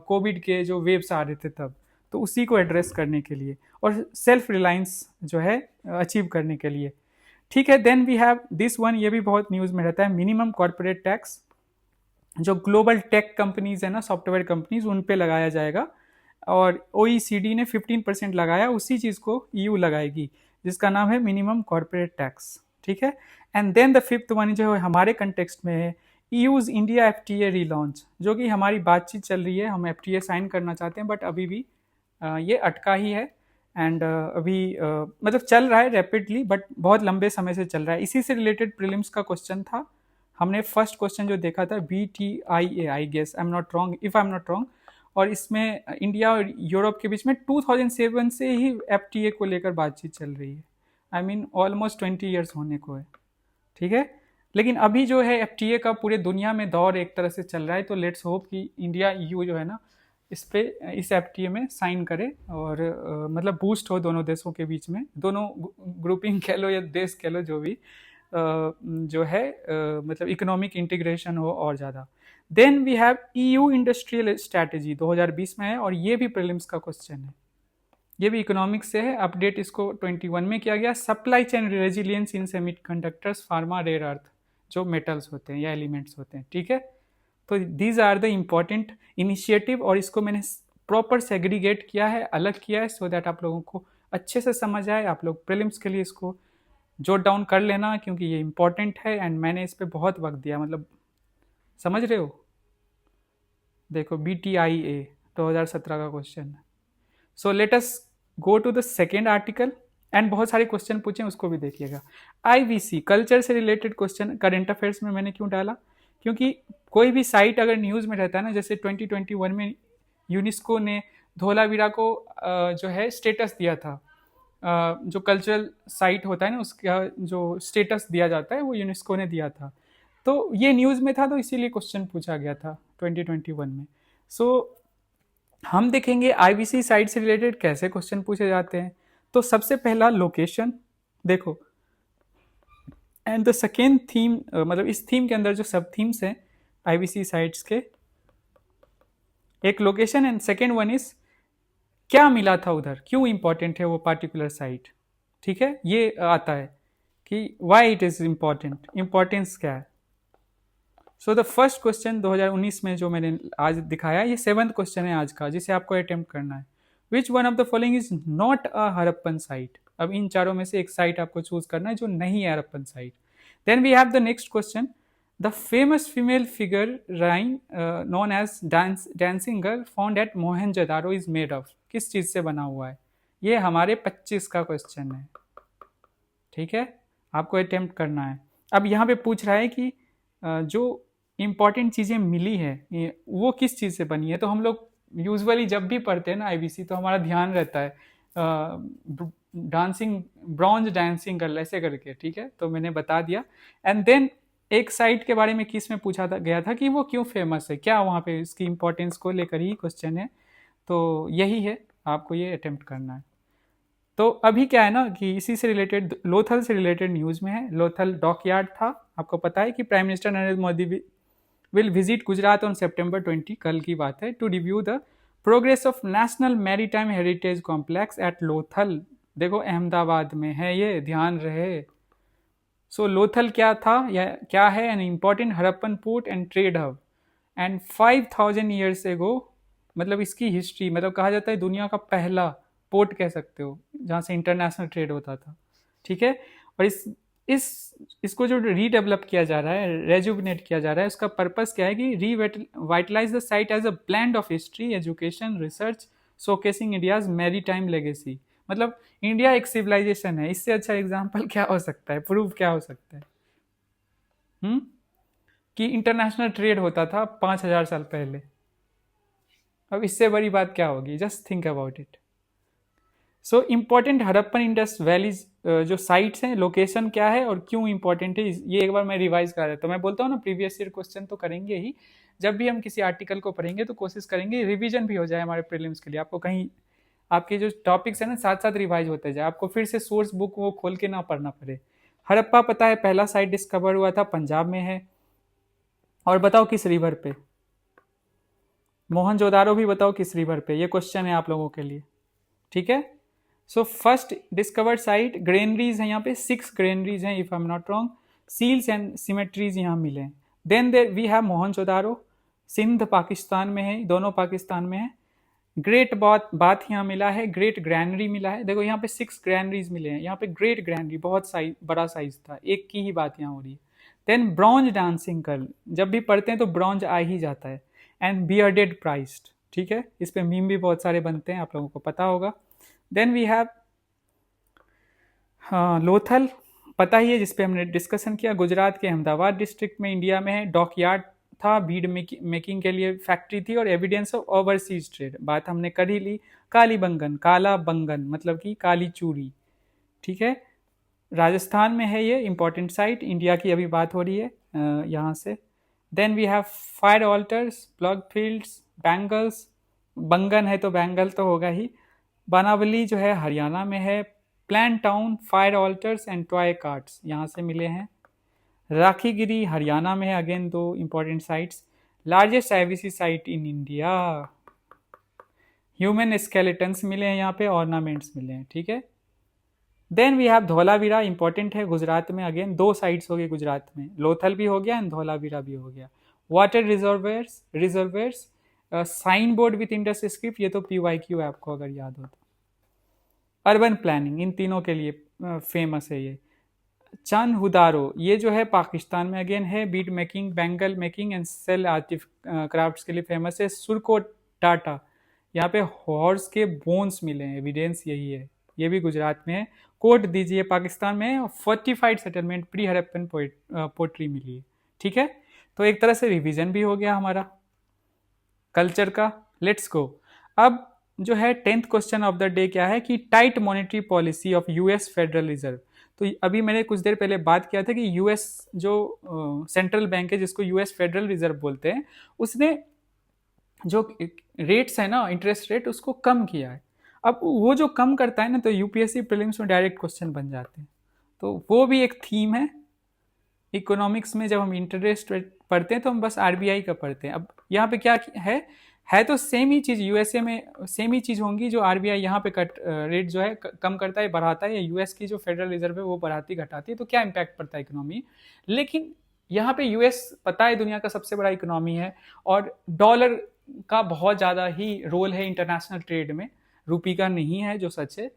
कोविड के जो वेव्स आ रहे थे तब, तो उसी को एड्रेस करने के लिए और सेल्फ रिलायंस जो है अचीव करने के लिए, ठीक है। Then we have this one, ये भी बहुत न्यूज़ में रहता है, मिनिमम कॉर्पोरेट टैक्स जो ग्लोबल टेक कंपनीज है ना, सॉफ्टवेयर कंपनीज, उन पे लगाया जाएगा और OECD ने 15% लगाया, उसी चीज़ को ईयू लगाएगी जिसका नाम है मिनिमम कॉर्पोरेट टैक्स, ठीक है। And then the fifth one जो है हमारे कंटेक्स्ट में है ईयूज इंडिया FTA रीलॉन्च, जो कि हमारी बातचीत चल रही है, हम FTA साइन करना चाहते हैं बट अभी भी ये अटका ही है एंड अभी मतलब चल रहा है रैपिडली बट बहुत लंबे समय से चल रहा है। इसी से रिलेटेड प्रीलिम्स का क्वेश्चन था, हमने फर्स्ट क्वेश्चन जो देखा था BTIA, I guess, I am not wrong, if I am not wrong, और इसमें इंडिया और यूरोप के बीच में 2007 से ही FTA को लेकर बातचीत चल रही है, आई मीन ऑलमोस्ट 20 ईयर्स होने को है, ठीक है। लेकिन अभी जो है FTA का पूरे दुनिया में दौर एक तरह से चल रहा है, तो लेट्स होप कि इंडिया EU जो है ना इस FTA में साइन करे और मतलब बूस्ट हो दोनों देशों के बीच में, दोनों ग्रुपिंग कह लो या देश कह लो, जो भी जो है मतलब इकोनॉमिक इंटीग्रेशन हो और ज़्यादा। Then we have EU industrial strategy 2020 में है और ये भी प्रीलिम्स का क्वेश्चन है, ये भी इकोनॉमिक्स से है, अपडेट इसको 21 में किया गया। सप्लाई चेन रेजिलियंस इन सेमीकंडक्टर्स, फार्मा, रेयर अर्थ जो मेटल्स होते हैं या एलिमेंट्स होते हैं, ठीक है। तो these are the important initiative और इसको मैंने प्रॉपर सेग्रीगेट किया है, अलग किया है, सो दैट आप लोगों को अच्छे से समझ आए। आप लोग प्रीलिम्स के लिए इसको जॉट डाउन कर लेना क्योंकि ये इंपॉर्टेंट है एंड मैंने इस पर बहुत वक्त दिया, मतलब समझ रहे हो। देखो BTIA 2017 का क्वेश्चन है। So let us go to the second article and बहुत सारे क्वेश्चन पूछे उसको भी देखिएगा। IVC कल्चर से रिलेटेड क्वेश्चन करंट अफेयर्स में मैंने क्यों डाला, क्योंकि कोई भी साइट अगर न्यूज़ में रहता है ना, जैसे 2021 में यूनेस्को ने धोलावीरा को जो है स्टेटस दिया था, जो कल्चरल साइट होता है ना उसका जो स्टेटस दिया जाता है वो यूनेस्को ने दिया था, तो ये न्यूज़ में था तो इसीलिए क्वेश्चन पूछा गया था 2021 में। सो हम देखेंगे IVC साइट से रिलेटेड कैसे क्वेश्चन पूछे जाते हैं। तो सबसे पहला लोकेशन, देखो एंड द सेकेंड थीम, मतलब इस थीम के अंदर जो सब थीम्स हैं आईबीसी साइट्स के, एक location and second one is क्या मिला था उधर, क्यों इंपॉर्टेंट है वो पार्टिकुलर साइट। ठीक है, ये आता है कि why it is important, importance क्या है। सो द फर्स्ट क्वेश्चन 2019 में जो मैंने आज दिखाया, ये 7th क्वेश्चन है आज का, जिसे आपको अटेम्प्ट करना है। Which one of the following is not a Harappan site. अब इन चारों में से एक साइट आपको चूज करना है जो नहीं है Harappan site. Then we have the next question, the famous female figure राइन known as dancing girl found at Mohenjodaro is made of, किस चीज से बना हुआ है। ये हमारे 25 का क्वेश्चन है। ठीक है, आपको अटेम्प्ट करना है। अब यहाँ पे पूछ रहा है कि जो इंपॉर्टेंट चीज़ें मिली है वो किस चीज़ से बनी है। तो हम लोग यूजुअली जब भी पढ़ते हैं ना आईबीसी, तो हमारा ध्यान रहता है डांसिंग, ब्रॉन्ज डांसिंग गर्ल ऐसे करके। ठीक है, तो मैंने बता दिया। एंड देन एक साइट के बारे में किस में पूछा गया था कि वो क्यों फेमस है, क्या वहाँ पे इसकी इंपॉर्टेंस को लेकर ही क्वेश्चन है। तो यही है, आपको ये अटेम्प्ट करना है। तो अभी क्या है ना कि इसी से रिलेटेड, लोथल से रिलेटेड न्यूज़ में है। लोथल डॉकयार्ड था, आपको पता है कि prime minister Narendra Modi will visit Gujarat on September 20, कल की बात है, to review the progress of national maritime heritage complex at Lothal. देखो अहमदाबाद में है ये, ध्यान रहे। सो लोथल क्या था या क्या है, an important Harappan port and trade hub and 5000 years ago, मतलब इसकी हिस्ट्री, मतलब कहा जाता है दुनिया का पहला पोर्ट कह सकते हो जहाँ से इंटरनेशनल ट्रेड होता था। ठीक है, और इस इसको जो रीडेवलप किया जा रहा है, रेजुविनेट किया जा रहा है, उसका पर्पस क्या है कि revitalize the site as a blend of history, education, research, showcasing India's maritime legacy. मतलब इंडिया एक सिविलाइजेशन है, इससे अच्छा एग्जाम्पल क्या हो सकता है, प्रूफ क्या हो सकता है। कि इंटरनेशनल ट्रेड होता था 5000 साल पहले। अब इससे बड़ी बात क्या होगी, just think about it. So important Harappan Indus valleys जो साइट्स हैं, लोकेशन क्या है और क्यों इंपॉर्टेंट है, ये एक बार मैं रिवाइज करा देता हूँ। मैं बोलता हूँ ना, प्रीवियस ईयर क्वेश्चन तो करेंगे ही, जब भी हम किसी आर्टिकल को पढ़ेंगे तो कोशिश करेंगे रिवीजन भी हो जाए हमारे प्रीलिम्स के लिए। आपको कहीं आपके जो टॉपिक्स है ना साथ साथ रिवाइज होते जाए, आपको फिर से सोर्स बुक वो खोल के ना पढ़ना पड़े। हड़प्पा पता है पहला साइट डिस्कवर हुआ था पंजाब में है, और बताओ किस रिवर पे। मोहनजोदारो भी बताओ किस रिवर पे, ये क्वेश्चन है आप लोगों के लिए। ठीक है, so first discovered site, granaries है यहाँ पे, 6 ग्रेनरीज हैं if I am not wrong, seals and cemeteries यहाँ मिले हैं। Then there we have Mohenjodaro, Sindh Pakistan में है, दोनों पाकिस्तान में है। ग्रेट बाथ यहाँ मिला है, ग्रेट ग्रैनरी मिला है। देखो यहाँ पे 6 ग्रैनरीज मिले हैं, यहाँ पे ग्रेट ग्रैनरी बहुत साइज, बड़ा साइज था, एक की ही बात यहाँ हो रही है। देन ब्रॉन्ज डांसिंग गर्ल, जब भी पढ़ते हैं तो ब्रॉन्ज आ ही जाता है। एंड बियर्डेड प्राइस्ट, ठीक है, इस पे मीम भी बहुत सारे बनते हैं, आप लोगों को पता होगा। देन वी हैव लोथल, पता ही है, जिसपे हमने डिस्कशन किया, गुजरात के अहमदाबाद डिस्ट्रिक्ट में इंडिया में है। डॉकयार्ड था, बीड मेकिंग के लिए फैक्ट्री थी, और एविडेंस ऑफ ओवरसीज ट्रेड, बात हमने कर ही ली। काली बंगन, काला बंगन मतलब कि काली चूड़ी। ठीक है, राजस्थान में है ये इंपॉर्टेंट साइट, इंडिया की अभी बात हो रही है यहाँ से। Then we have fire altars, plough fields, bangles, बंगन है तो बैंगल तो होगा ही। बनावली जो है हरियाणा में है। Plan town, fire altars and toy carts यहाँ से मिले हैं। राखीगिरी हरियाणा में है, again 2 important sites. Largest IBC site in India, human skeletons मिले हैं यहाँ पे, ऑर्नामेंट्स मिले हैं। ठीक है, then we have Dholavira, important है, गुजरात में, अगेन 2 साइट्स हो गए गुजरात में, लोथल भी हो गया एंड धौलावीरा भी हो गया। Water reservoirs, sign board with Indus script, ये तो PYQ है आपको अगर याद हो तो। अर्बन प्लानिंग, इन तीनों के लिए फेमस है ये। चांदहुदारो, ये जो है पाकिस्तान में अगेन है। Bead making, bangle making and shell artifacts के लिए फेमस है। सुरको टाटा, यहाँ पे हॉर्स के बोन्स मिले हैं, एविडेंस यही है, ये भी गुजरात में है। कोट दीजिए पाकिस्तान में। Fortified settlement, pre Harappan pottery मिली है। ठीक है, तो एक तरह से रिवीजन भी हो गया हमारा कल्चर का। लेट्स गो, अब जो है 10th question of the day क्या है कि tight monetary policy of US federal reserve. तो अभी मैंने कुछ देर पहले बात किया था कि यूएस जो सेंट्रल बैंक है, जिसको यूएस फेडरल रिजर्व बोलते हैं, उसने जो रेट्स है ना, इंटरेस्ट रेट, उसको कम किया है। अब वो जो कम करता है ना, तो यूपीएससी प्रीलिम्स में डायरेक्ट क्वेश्चन बन जाते हैं, तो वो भी एक थीम है। इकोनॉमिक्स में जब हम इंटरेस्ट रेट पढ़ते हैं तो हम बस आरबीआई का पढ़ते हैं। अब यहाँ पे क्या है तो सेम ही चीज़ यूएसए में सेम ही चीज़ होंगी जो आरबीआई यहाँ पे कट रेट जो है कम करता है बढ़ाता है, या यूएस की जो फेडरल रिजर्व है वो बढ़ाती घटाती है, तो क्या इम्पैक्ट पड़ता है इकोनॉमी। लेकिन यहाँ पे यूएस पता है दुनिया का सबसे बड़ा इकोनॉमी है, और डॉलर का बहुत ज़्यादा ही रोल है इंटरनेशनल ट्रेड में, रुपी का नहीं है जो सच है।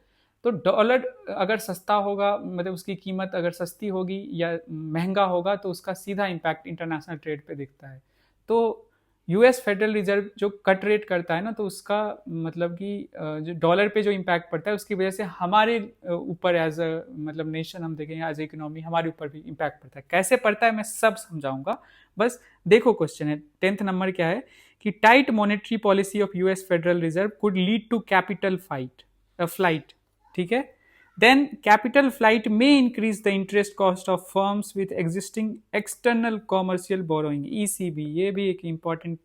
तो डॉलर अगर सस्ता होगा, मतलब उसकी कीमत अगर सस्ती होगी या महंगा होगा, तो उसका सीधा इम्पैक्ट इंटरनेशनल ट्रेड पे दिखता है। तो यूएस फेडरल रिजर्व जो कट रेट करता है ना, तो उसका मतलब कि जो डॉलर पे जो इम्पैक्ट पड़ता है उसकी वजह से हमारे ऊपर एज अ मतलब नेशन हम देखें एज ए इकोनॉमी हमारे ऊपर भी इम्पैक्ट पड़ता है। कैसे पड़ता है मैं सब समझाऊंगा, बस देखो क्वेश्चन है 10th नंबर क्या है कि tight monetary policy of US federal reserve could lead to capital flight, ठीक है। देन कैपिटल फ्लाइट में increase the interest cost of firms with existing external commercial borrowing, ECB, ये भी एक इंपॉर्टेंट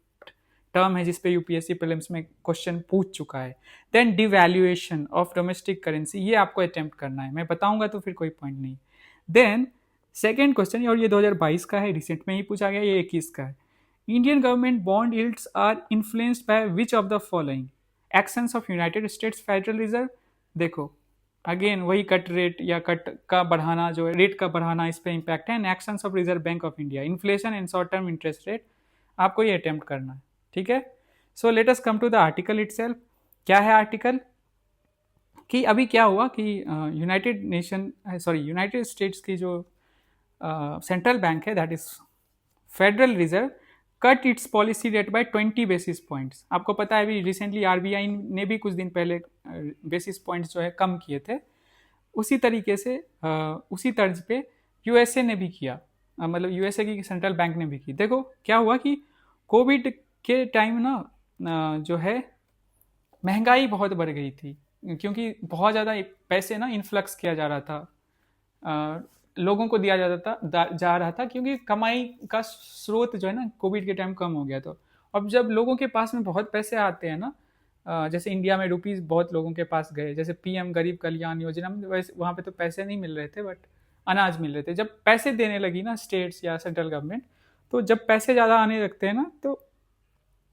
टर्म है जिसपे यूपीएससी प्रीलिम्स में क्वेश्चन पूछ चुका है। Then devaluation of domestic currency, ये आपको अटेम्प्ट करना है, मैं बताऊंगा तो फिर कोई पॉइंट नहीं। देन सेकेंड क्वेश्चन, और ये 2022 का है, रिसेंट में ही पूछा गया, ये 21 का है। Indian government bond yields are influenced by which of the following, actions of United States federal reserve. देखो अगेन वही कट रेट या कट का बढ़ाना, जो रेट का बढ़ाना, इस पे इम्पैक्ट है। And actions of reserve bank of India, inflation and short term interest rate, आपको ये अटेम्प्ट करना है, ठीक है। So let us come to the article itself. क्या है आर्टिकल कि अभी क्या हुआ कि यूनाइटेड स्टेट्स की जो सेंट्रल बैंक है, that is federal reserve, cut it's policy rate by 20 basis points. आपको पता है अभी रिसेंटली आरबीआई ने भी कुछ दिन पहले बेसिस पॉइंट्स जो है कम किए थे। उसी तरीके से उसी तर्ज पे यूएसए ने भी किया, मतलब यूएसए की सेंट्रल बैंक ने भी की। देखो क्या हुआ कि कोविड के टाइम ना जो है महंगाई बहुत बढ़ गई थी, क्योंकि बहुत ज़्यादा पैसे ना इन्फ्लक्स किया जा रहा था, लोगों को दिया जाता था जा रहा था, क्योंकि कमाई का स्रोत जो है ना कोविड के टाइम कम हो गया। तो अब जब लोगों के पास में बहुत पैसे आते हैं ना, जैसे इंडिया में रुपीज़ बहुत लोगों के पास गए, जैसे पीएम गरीब कल्याण योजना में वैसे वहाँ पे तो पैसे नहीं मिल रहे थे, बट अनाज मिल रहे थे। जब पैसे देने लगी ना स्टेट्स या सेंट्रल गवर्नमेंट, तो जब पैसे ज़्यादा आने लगते हैं ना, तो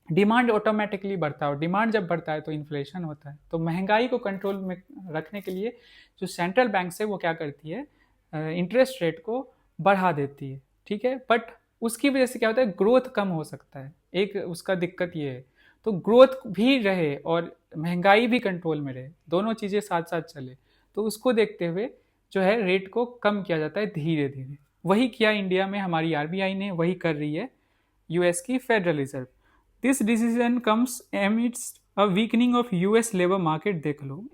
डिमांड ऑटोमेटिकली बढ़ता है, और डिमांड जब बढ़ता है तो इन्फ्लेशन होता है। तो महंगाई को कंट्रोल में रखने के लिए जो सेंट्रल बैंक है वो क्या करती है, इंटरेस्ट रेट को बढ़ा देती है, ठीक है। बट उसकी वजह से क्या होता है, ग्रोथ कम हो सकता है, एक उसका दिक्कत ये है। तो ग्रोथ भी रहे और महंगाई भी कंट्रोल में रहे, दोनों चीज़ें साथ साथ चले, तो उसको देखते हुए जो है रेट को कम किया जाता है धीरे धीरे। वही किया इंडिया में हमारी आरबीआई ने, वही कर रही है यूएस की federal reserve. This decision comes amidst a weakening of US labour market. देख लो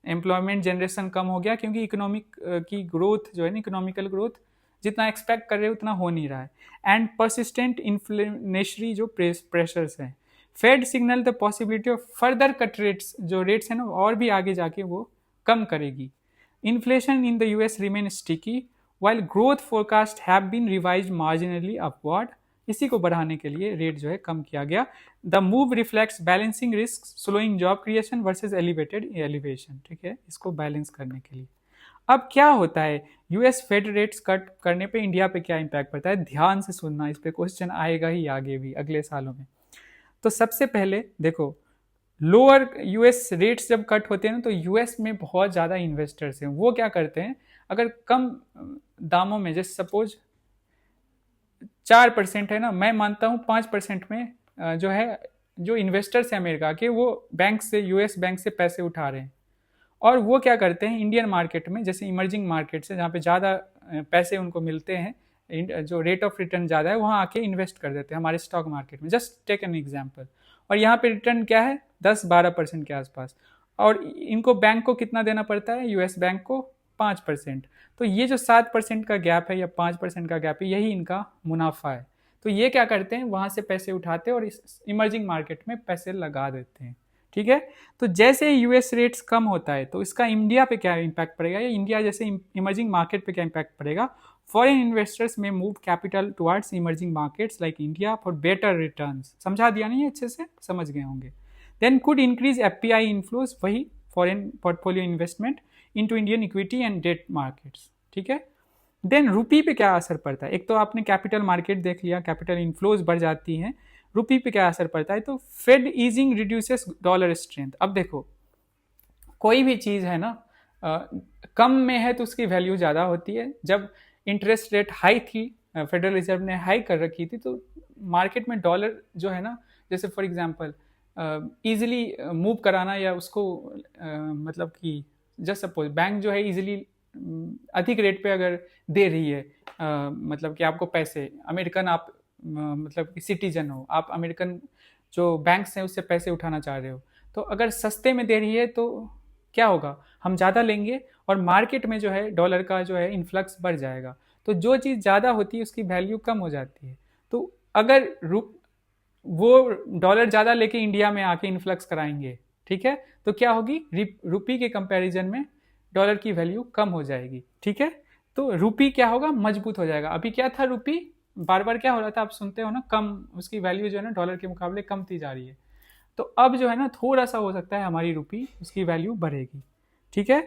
एम्प्लॉयमेंट जनरेशन कम हो गया, क्योंकि इकोनॉमिक की ग्रोथ जो है ना, इकोनॉमिकल ग्रोथ जितना एक्सपेक्ट कर रहे हो उतना हो नहीं रहा है। एंड परसिस्टेंट इन्फ्लेशनरी जो प्रेशर्स हैं, fed signal the possibility of further cut rates, जो रेट्स है ना और भी आगे जाके वो कम करेगी। Inflation in the US remain sticky while growth forecast have been revised marginally upward. इसी को बढ़ाने के लिए रेट जो है कम किया गया। The move reflects balancing risk, slowing job creation versus elevated elevation, ठीक है, इसको बैलेंस करने के लिए। अब क्या होता है, यूएस फेड रेट्स कट करने पे इंडिया पे क्या इंपैक्ट पड़ता है, ध्यान से सुनना, इस पे क्वेश्चन आएगा ही आगे भी अगले सालों में। तो सबसे पहले देखो, लोअर यूएस रेट्स जब कट होते हैं ना, तो यूएस में बहुत ज़्यादा इन्वेस्टर्स हैं, वो क्या करते हैं, अगर कम दामों में, जैसे सपोज 4% है ना, मैं मानता हूँ 5% में जो है, जो इन्वेस्टर्स हैं अमेरिका के, वो बैंक से, यूएस बैंक से पैसे उठा रहे हैं, और वो क्या करते हैं इंडियन मार्केट में, जैसे इमर्जिंग मार्केट से जहाँ पे ज़्यादा पैसे उनको मिलते हैं, जो रेट ऑफ रिटर्न ज़्यादा है, वहाँ आके इन्वेस्ट कर देते हैं हमारे स्टॉक मार्केट में। Just take an example. और यहाँ पे रिटर्न क्या है, 10-12% के आसपास, और इनको बैंक को कितना देना पड़ता है, यूएस बैंक को 5%। तो ये जो 7% का गैप है या 5% का गैप है, यही इनका मुनाफा है। तो ये क्या करते हैं, वहाँ से पैसे उठाते हैं और इस इमर्जिंग मार्केट में पैसे लगा देते हैं, ठीक है। तो जैसे यूएस रेट्स कम होता है, तो इसका इंडिया पे क्या इम्पैक्ट पड़ेगा, या इंडिया जैसे इमर्जिंग मार्केट पे क्या इम्पैक्ट पड़ेगा। Foreign investors may move capital towards emerging markets like India for better returns. समझा दिया नहीं, अच्छे से समझ गए होंगे। Then could increase FPI inflows, वही foreign portfolio investment into Indian equity and debt markets, ठीक है। देन रुपी पे क्या असर पड़ता है? एक तो आपने कैपिटल मार्केट देख लिया, कैपिटल इनफ्लोज बढ़ जाती हैं, रुपी पे क्या असर पड़ता है? तो fed easing reduces dollar strength. अब देखो कोई भी चीज़ है ना, कम में है तो उसकी वैल्यू ज़्यादा होती है। जब इंटरेस्ट रेट हाई थी, फेडरल रिजर्व ने हाई कर रखी थी, तो मार्केट में डॉलर जो है ना, जैसे फॉर एग्जांपल इजीली मूव कराना या उसको मतलब कि जस्ट सपोज बैंक जो है इजीली अधिक रेट पे अगर दे रही है, मतलब कि आपको पैसे अमेरिकन, आप मतलब कि सिटीजन हो, आप अमेरिकन जो बैंक्स हैं उससे पैसे उठाना चाह रहे हो, तो अगर सस्ते में दे रही है तो क्या होगा, हम ज़्यादा लेंगे और मार्केट में जो है डॉलर का जो है इन्फ्लक्स बढ़ जाएगा। तो जो चीज़ ज़्यादा होती है उसकी वैल्यू कम हो जाती है। तो अगर वो डॉलर ज़्यादा लेके इंडिया में आके इन्फ्लक्स कराएंगे, ठीक है, तो क्या होगी, रुपी के कंपैरिजन में डॉलर की वैल्यू कम हो जाएगी। ठीक है, तो रुपी क्या होगा, मजबूत हो जाएगा। अभी क्या था, रुपी बार बार क्या हो रहा था, आप सुनते हो ना, कम, उसकी वैल्यू जो है ना डॉलर के मुकाबले कमती जा रही है। तो अब जो है ना थोड़ा सा हो सकता है हमारी रुपी, उसकी वैल्यू बढ़ेगी। ठीक है,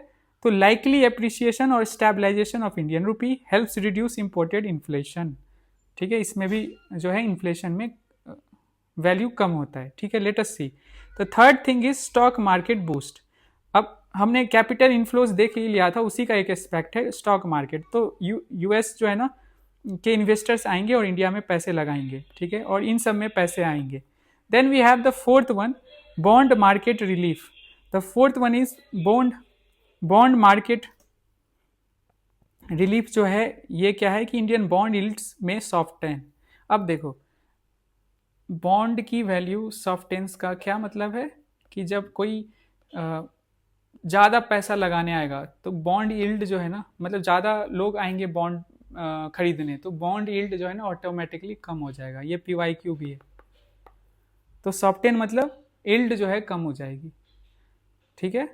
तो लाइकली एप्रिसिएशन और stabilisation of Indian rupee helps reduce imported inflation. ठीक है, इसमें भी जो है इन्फ्लेशन में वैल्यू कम होता है। ठीक है, let us see the third thing is stock market boost. अब हमने कैपिटल इन्फ्लोज देख ही लिया था, उसी का एक एस्पेक्ट है स्टॉक मार्केट। तो यूएस जो है ना के इन्वेस्टर्स आएंगे और इंडिया में पैसे लगाएंगे। ठीक है, और इन सब में पैसे आएंगे। Then we have the fourth one, bond market relief. The fourth one is bond market relief. जो है ये क्या है कि इंडियन बॉन्ड यील्ड्स में सॉफ्टन। अब देखो बॉन्ड की वैल्यू सॉफ्टेंस का क्या मतलब है कि जब कोई ज़्यादा पैसा लगाने आएगा तो बॉन्ड यील्ड जो है ना, मतलब ज़्यादा लोग आएंगे बॉन्ड खरीदने, तो बॉन्ड यील्ड जो है ना ऑटोमेटिकली कम हो जाएगा। ये PYQ भी है। तो सॉफ्टेन मतलब यील्ड जो है कम हो जाएगी। ठीक है,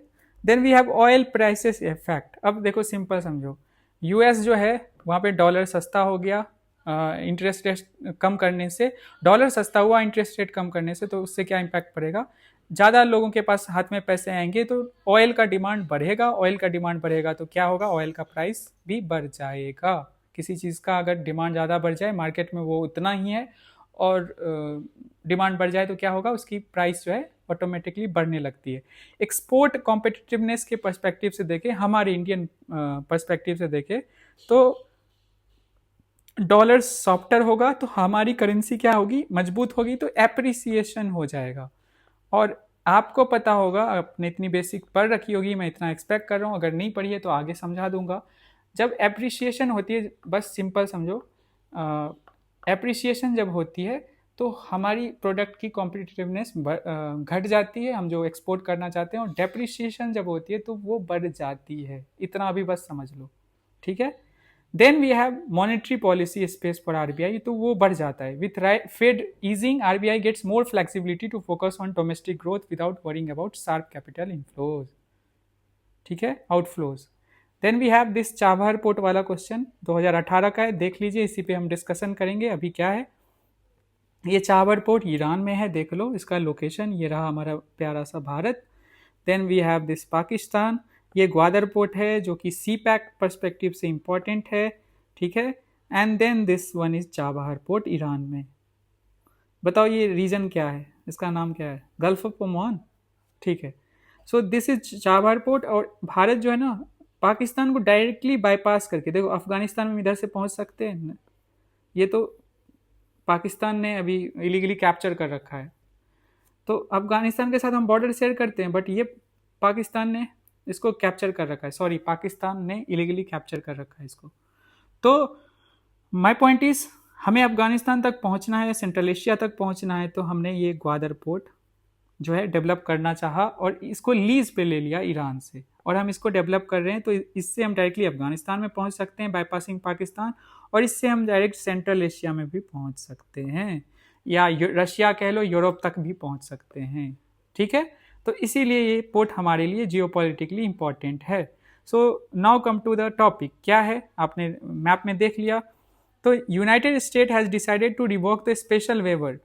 then we have oil prices effect. अब देखो सिंपल समझो, यूएस जो है वहाँ पे डॉलर सस्ता हो गया, इंटरेस्ट रेट कम करने से, डॉलर सस्ता हुआ इंटरेस्ट रेट कम करने से, तो उससे क्या इम्पैक्ट पड़ेगा, ज़्यादा लोगों के पास हाथ में पैसे आएंगे तो ऑयल का डिमांड बढ़ेगा। ऑयल का डिमांड बढ़ेगा तो क्या होगा, ऑयल का प्राइस भी बढ़ जाएगा। किसी चीज़ का अगर डिमांड ज़्यादा बढ़ जाए, मार्केट में वो उतना ही है, और डिमांड बढ़ जाए तो क्या होगा, उसकी प्राइस जो है ऑटोमेटिकली बढ़ने लगती है। एक्सपोर्ट कॉम्पिटिटिवनेस के पर्सपेक्टिव से देखें, हमारे इंडियन पर्सपेक्टिव से देखें, तो डॉलर सॉफ्टर होगा तो हमारी करेंसी क्या होगी, मजबूत होगी, तो एप्रिसिएशन हो जाएगा। और आपको पता होगा, आपने इतनी बेसिक पढ़ रखी होगी, मैं इतना एक्सपेक्ट कर रहा हूँ, अगर नहीं पढ़ी है तो आगे समझा दूंगा। जब एप्रिसिएशन होती है, बस सिंपल समझो, एप्रिसिएशन जब होती है तो हमारी प्रोडक्ट की कॉम्पिटिटिवनेस घट जाती है, हम जो एक्सपोर्ट करना चाहते हैं, और डेप्रिसिएशन जब होती है तो वो बढ़ जाती है। इतना अभी बस समझ लो। ठीक है, then we have monetary policy space for RBI, तो वो बढ़ जाता है। With fed easing RBI gets more flexibility to focus on domestic growth without worrying about sharp capital inflows. ठीक है, outflows. Then we have this Chabahar port वाला क्वेश्चन 2018 का है, देख लीजिए, इसी पे हम डिस्कशन करेंगे। अभी क्या है, ये चाबहार पोर्ट ईरान में है, देख लो इसका लोकेशन, ये रहा हमारा प्यारा सा भारत। Then we have this Pakistan, ये ग्वादर पोर्ट है जो कि सी पैक परस्पेक्टिव से इंपॉर्टेंट है। ठीक है, and then this one is Chabahar port Iran में। बताओ ये रीजन क्या है, इसका नाम क्या है, गल्फ ऑफ ओमान। ठीक है, so this is Chabahar port. और भारत जो है ना पाकिस्तान को डायरेक्टली बाईपास करके, देखो अफगानिस्तान में इधर से पहुंच सकते हैं, ये तो पाकिस्तान ने अभी इलीगली कैप्चर कर रखा है, तो अफगानिस्तान के साथ हम बॉर्डर शेयर करते हैं, बट ये पाकिस्तान ने इसको कैप्चर कर रखा है, सॉरी पाकिस्तान ने इलीगली कैप्चर कर रखा है इसको। तो माय पॉइंट इज, हमें अफगानिस्तान तक पहुंचना है, सेंट्रल एशिया तक पहुंचना है, तो हमने ये ग्वादर पोर्ट जो है डेवलप करना चाहा और इसको लीज पे ले लिया ईरान से, और हम इसको डेवलप कर रहे हैं। तो इससे हम डायरेक्टली अफगानिस्तान में पहुंच सकते हैं बाईपासिंग पाकिस्तान, और इससे हम डायरेक्ट सेंट्रल एशिया में भी पहुंच सकते हैं, या रशिया कह लो, यूरोप तक भी पहुंच सकते हैं। ठीक है, तो इसीलिए ये पोर्ट हमारे लिए जियोपॉलिटिकली इंपॉर्टेंट है। So now come to the topic, क्या है आपने मैप में देख लिया। तो United State has decided to revoke the special waiver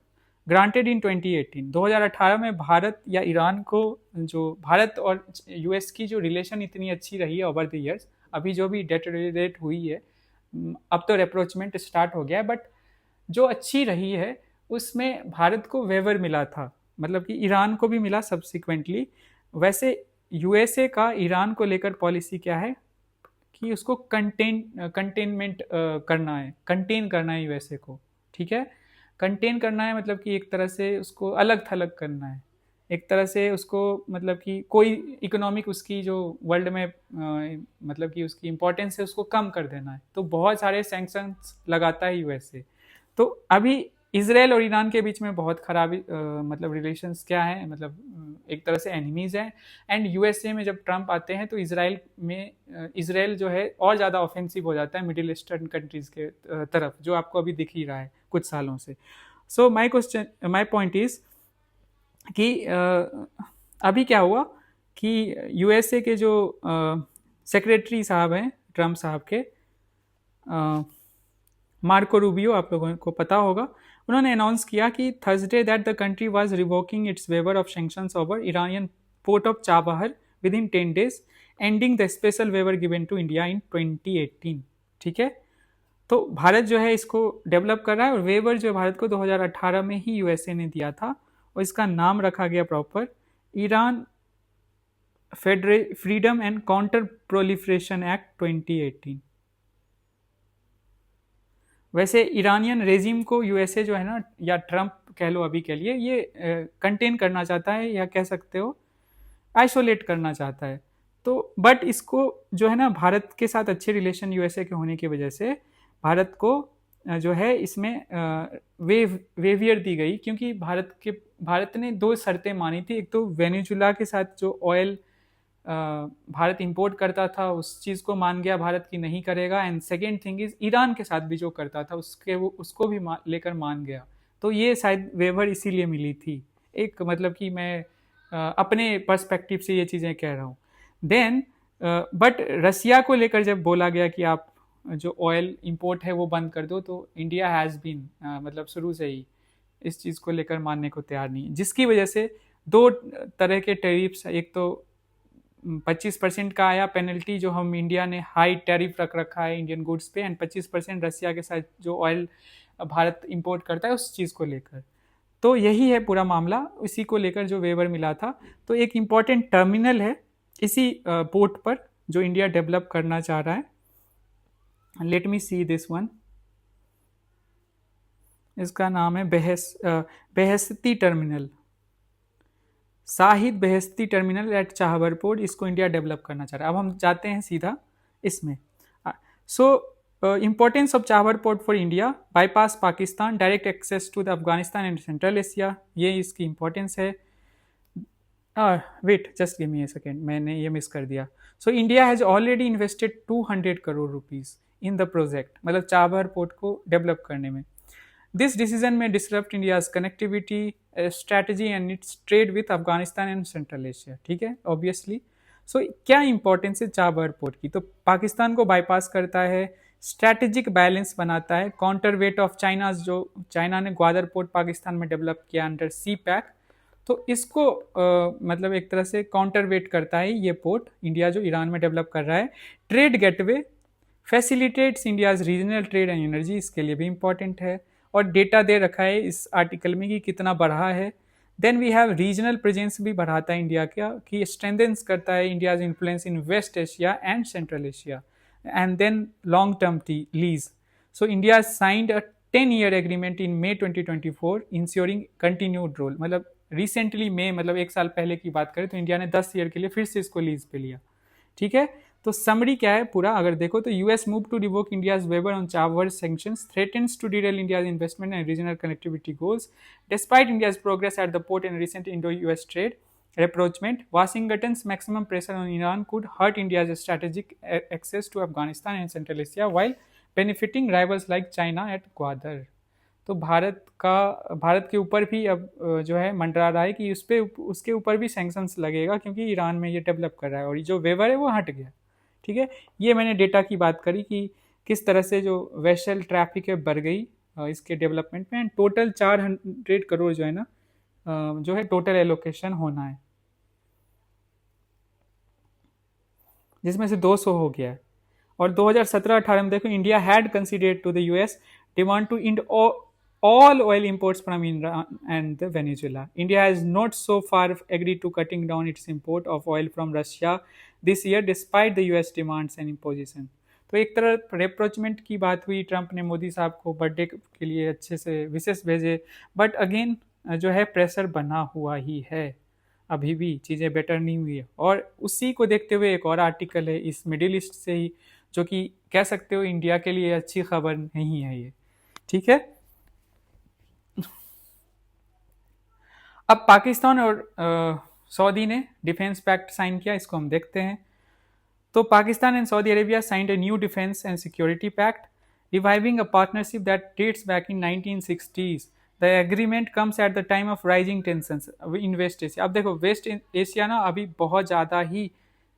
granted in 2018। 2018 में भारत या ईरान को, जो भारत और यूएस की जो रिलेशन इतनी अच्छी रही है ओवर द ईयर्स, अभी जो भी डेटेरियोरेट हुई है, अब तो अप्रोचमेंट स्टार्ट हो गया है, बट जो अच्छी रही है उसमें भारत को वेवर मिला था, मतलब कि ईरान को भी मिला सब्सिक्वेंटली। वैसे यूएसए का ईरान को लेकर पॉलिसी क्या है कि उसको कंटेनमेंट करना है, कंटेन करना है यूएसए को, ठीक है। कंटेन करना है मतलब कि एक तरह से उसको अलग थलग करना है, एक तरह से उसको, मतलब कि कोई इकोनॉमिक उसकी जो वर्ल्ड में मतलब कि उसकी इम्पोर्टेंस है उसको कम कर देना है, तो बहुत सारे सैंक्शंस लगाता है यूएसए। तो अभी इसराइल और ईरान के बीच में बहुत खराब मतलब रिलेशंस क्या है, मतलब एक तरह से एनिमीज हैं। एंड यूएसए में जब ट्रंप आते हैं तो इसराइल जो है और ज़्यादा ऑफेंसिव हो जाता है मिडिल ईस्टर्न कंट्रीज़ के तरफ, जो आपको अभी दिख ही रहा है कुछ सालों से। सो माई पॉइंट इज़ कि अभी क्या हुआ कि यूएसए के जो सेक्रेटरी साहब हैं ट्रंप साहब के, मार्को रूबियो, आप लोगों को पता होगा, उन्होंने अनाउंस किया कि Thursday that the country was revoking its waiver of sanctions over Iranian port of Chabahar within 10 days, ending the special waiver given to India in 2018। ठीक है, तो भारत जो है इसको डेवलप कर रहा है, और वेवर जो भारत को 2018 में ही यूएसए ने दिया था, और इसका नाम रखा गया proper Iran freedom and counter proliferation act 2018। वैसे ईरानियन रेजिम को यूएसए जो है ना, या ट्रंप कह लो अभी के लिए, ये कंटेन करना चाहता है, या कह सकते हो आइसोलेट करना चाहता है। तो बट इसको जो है ना, भारत के साथ अच्छे रिलेशन यूएसए के होने की वजह से भारत को जो है इसमें वेवियर दी गई, क्योंकि भारत ने दो शर्तें मानी थी। एक तो वेनेजुला के साथ जो ऑयल भारत इंपोर्ट करता था उस चीज़ को मान गया भारत की नहीं करेगा, and second thing is Iran के साथ भी जो करता था उसको भी लेकर मान गया। तो ये शायद वेवर इसीलिए मिली थी, एक मतलब कि मैं अपने पर्सपेक्टिव से ये चीज़ें कह रहा हूँ। देन बट रसिया को लेकर जब बोला गया कि आप जो ऑयल इंपोर्ट है वो बंद कर दो, तो इंडिया हैज़ बीन मतलब शुरू से ही इस चीज़ को लेकर मानने को तैयार नहीं है, जिसकी वजह से दो तरह के टैरिफ्स, एक तो 25% का आया पेनल्टी, जो हम इंडिया ने हाई टैरिफ रख रखा है इंडियन गुड्स पे, एंड 25% रसिया के साथ जो ऑयल भारत इंपोर्ट करता है उस चीज़ को लेकर। तो यही है पूरा मामला, इसी को लेकर जो वेवर मिला था। तो एक इम्पॉर्टेंट टर्मिनल है इसी पोर्ट पर जो इंडिया डेवलप करना चाह रहा है। Let me see this one, इसका नाम है Beheshti terminal, Shahid Beheshti terminal at Chabahar port. इसको इंडिया डेवलप करना चाह रहा है। अब हम जाते हैं सीधा इसमें। So importance of Chabahar port for India, bypass Pakistan, direct access to the Afghanistan and central Asia, ये इसकी इंपॉर्टेंस है। Wait just give me a second, मैंने ये मिस कर दिया। So India has already invested 200 crore rupees in the project, मतलब चाबहार पोर्ट को डेवलप करने में। This decision may disrupt India's connectivity strategy and its trade with Afghanistan and central Asia. ठीक है, ऑब्वियसली। सो क्या इंपॉर्टेंस है चाबहार पोर्ट की? तो पाकिस्तान को बाईपास करता है, स्ट्रैटेजिक बैलेंस बनाता है, काउंटर वेट ऑफ चाइना, जो चाइना ने ग्वादर पोर्ट पाकिस्तान में डेवलप किया अंडर सी पैक, तो इसको मतलब एक तरह से काउंटर वेट करता है ये पोर्ट इंडिया जो ईरान में डेवलप कर रहा है। Trade gateway, facilitates India's regional trade and energy, इसके लिए भी इंपॉर्टेंट है, और डेटा दे रखा है इस आर्टिकल में कि कितना बढ़ा है। Then we have regional presence भी बढ़ाता है इंडिया का, कि स्ट्रेंथेंस करता है India's influence in west Asia and central Asia. And then long term lease, so India signed a 10-year agreement in May 2024 ensuring continued role, मतलब रिसेंटली में, मतलब एक साल पहले की बात करें तो इंडिया ने 10 ईयर के लिए फिर से इसको लीज पे लिया। ठीक है, तो समरी क्या है पूरा अगर देखो तो, US move to revoke India's waiver on Chabahar sanctions threatens to derail India's investment and regional connectivity goals despite India's progress at the port and recent Indo US trade approachment. Washington's maximum pressure on Iran could hurt India's strategic access to Afghanistan and Central Asia while benefiting rivals like China at Gwadar. तो भारत के ऊपर भी अब जो है मंडरा रहा है कि उसके ऊपर भी सैंक्शंस लगेगा, क्योंकि ईरान में ये डेवलप कर रहा है और जो वेवर है वो हट गया। ठीक है, ये मैंने डेटा की बात करी कि किस तरह से जो वेसल ट्रैफिक है बढ़ गई इसके डेवलपमेंट में, एंड टोटल 400 करोड़ जो है ना जो है टोटल एलोकेशन होना है, जिसमें से 200 हो गया है। और 2017-18 में देखो India had considered to the US demand to end all oil imports from Iran and the Venezuela. India has not so far agreed to cutting down its import of oil from Russia this year despite the US demands and imposition. तो एक तरह रेप्रोचमेंट की बात हुई, ट्रंप ने मोदी साहब को बर्थडे के लिए अच्छे से विशेष भेजे, बट अगेन जो है प्रेशर बना हुआ ही है, अभी भी चीज़ें बेटर नहीं हुई है। और उसी को देखते हुए एक और आर्टिकल है इस मिडिल ईस्ट से ही, जो कि कह सकते हो इंडिया के लिए अच्छी खबर नहीं है ये, ठीक है। अब पाकिस्तान और सऊदी ने डिफेंस पैक्ट साइन किया, इसको हम देखते हैं। तो Pakistan and Saudi Arabia signed a new defence and security pact reviving a partnership that dates back in 1960s. The agreement comes at the time of rising tensions in West Asia. अब देखो वेस्ट एशिया ना अभी बहुत ज़्यादा ही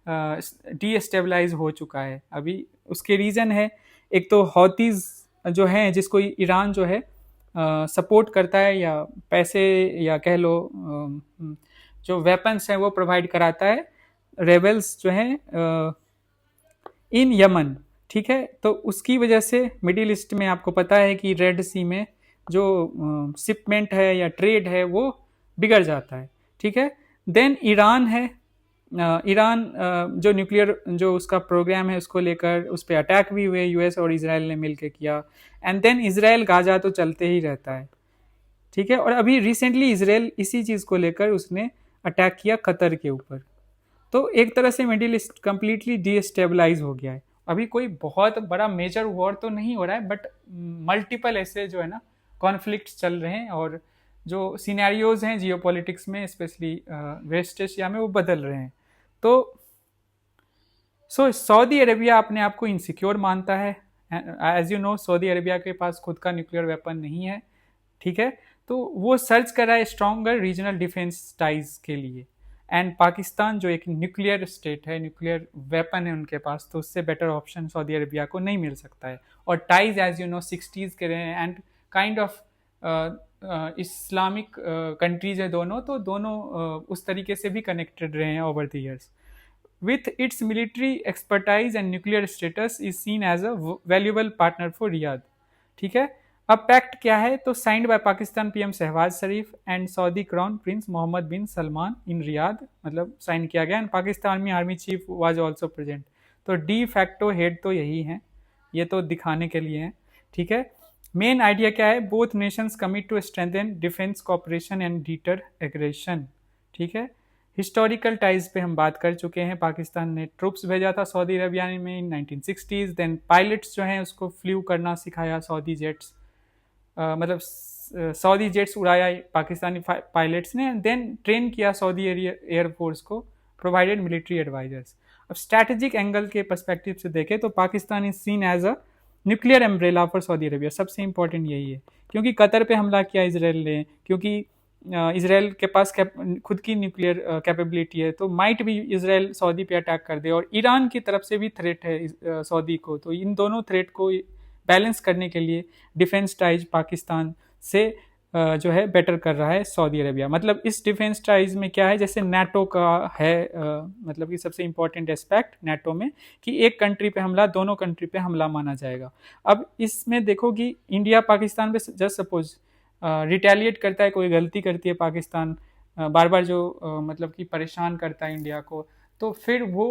डीस्टेबलाइज हो चुका है। अभी उसके रीज़न है, एक तो हौतीज़ जो हैं जिसको ईरान जो है सपोर्ट करता है, या पैसे या कह लो जो वेपन्स हैं वो प्रोवाइड कराता है रेबल्स जो हैं इन यमन, ठीक है। तो उसकी वजह से मिडिल ईस्ट में आपको पता है कि रेड सी में जो शिपमेंट है या ट्रेड है वो बिगड़ जाता है, ठीक है। देन ईरान है, ईरान जो न्यूक्लियर जो उसका प्रोग्राम है उसको लेकर उस पर अटैक भी हुए, यूएस और इजराइल ने मिलकर किया। एंड देन इजराइल गाजा तो चलते ही रहता है, ठीक है। और अभी रिसेंटली इजराइल इसी चीज़ को लेकर उसने अटैक किया कतर के ऊपर। तो एक तरह से मिडिल ईस्ट कंप्लीटली डीस्टेबलाइज हो गया है। अभी कोई बहुत बड़ा मेजर वॉर तो नहीं हो रहा है, बट मल्टीपल ऐसे जो है ना कॉन्फ्लिक्ट्स चल रहे हैं, और जो सिनेरियोज हैं जियोपॉलिटिक्स में स्पेशली वेस्ट एशिया में वो बदल रहे हैं। तो सऊदी अरेबिया अपने आप को इनसिक्योर मानता है। As you know Saudi Arabia के पास खुद का न्यूक्लियर वेपन नहीं है, ठीक है। तो वो सर्च कर रहा है स्ट्रॉन्गर रीजनल डिफेंस टाइज के लिए। एंड पाकिस्तान जो एक न्यूक्लियर स्टेट है, न्यूक्लियर वेपन है उनके पास, तो उससे बेटर ऑप्शन सऊदी अरेबिया को नहीं मिल सकता है। और ties as you no 60s के रहे हैं, and kind of Islamic countries है दोनों, तो दोनों उस तरीके से भी कनेक्टेड रहे हैं over the years. With its military expertise and nuclear status is seen as a valuable partner for Riyadh, ठीक है। अब पैक्ट क्या है, तो signed by Pakistan PM Shahbaz Sharif and Saudi crown prince Mohammed bin Salman in Riyadh, मतलब साइन किया गया। एंड पाकिस्तान में army chief was also present. तो डी फैक्टो हेड तो यही हैं, ये तो दिखाने के लिए हैं, ठीक है। मेन आइडिया क्या है, both nations commit to strengthen defence cooperation and deter aggression, ठीक है। हिस्टोरिकल टाइज पे हम बात कर चुके हैं। पाकिस्तान ने ट्रूप्स भेजा था सऊदी अरबिया में इन 1960s। देन पायलट्स जो हैं उसको फ्लू करना सिखाया सऊदी जेट्स, मतलब सऊदी जेट्स उड़ाया पाकिस्तानी पायलट्स ने। देन ट्रेन किया सऊदी एयरफोर्स को, प्रोवाइडेड मिलिट्री एडवाइजर्स। अब स्ट्रैटेजिक एंगल के पर्सपेक्टिव से देखें तो Pakistan is seen as a nuclear umbrella for Saudi Arabia. सबसे इंपॉर्टेंट यही है, क्योंकि कतर पे हमला किया इसराइल ने, क्योंकि इसराइल के पास खुद की न्यूक्लियर कैपेबिलिटी है, तो माइट भी इसराइल सऊदी पे अटैक कर दे। और ईरान की तरफ से भी थ्रेट है सऊदी को, तो इन दोनों थ्रेट को बैलेंस करने के लिए डिफेंस टाइज पाकिस्तान से जो है बेटर कर रहा है सऊदी अरेबिया। मतलब इस डिफेंस टाइज में क्या है, जैसे नाटो का है, मतलब कि सबसे इंपॉर्टेंट एस्पेक्ट नाटो में कि एक कंट्री पे हमला दोनों कंट्री पे हमला माना जाएगा। अब इसमें देखो कि इंडिया पाकिस्तान पे जस्ट सपोज रिटेलिएट करता है, कोई गलती करती है पाकिस्तान, बार बार जो मतलब कि परेशान करता है इंडिया को, तो फिर वो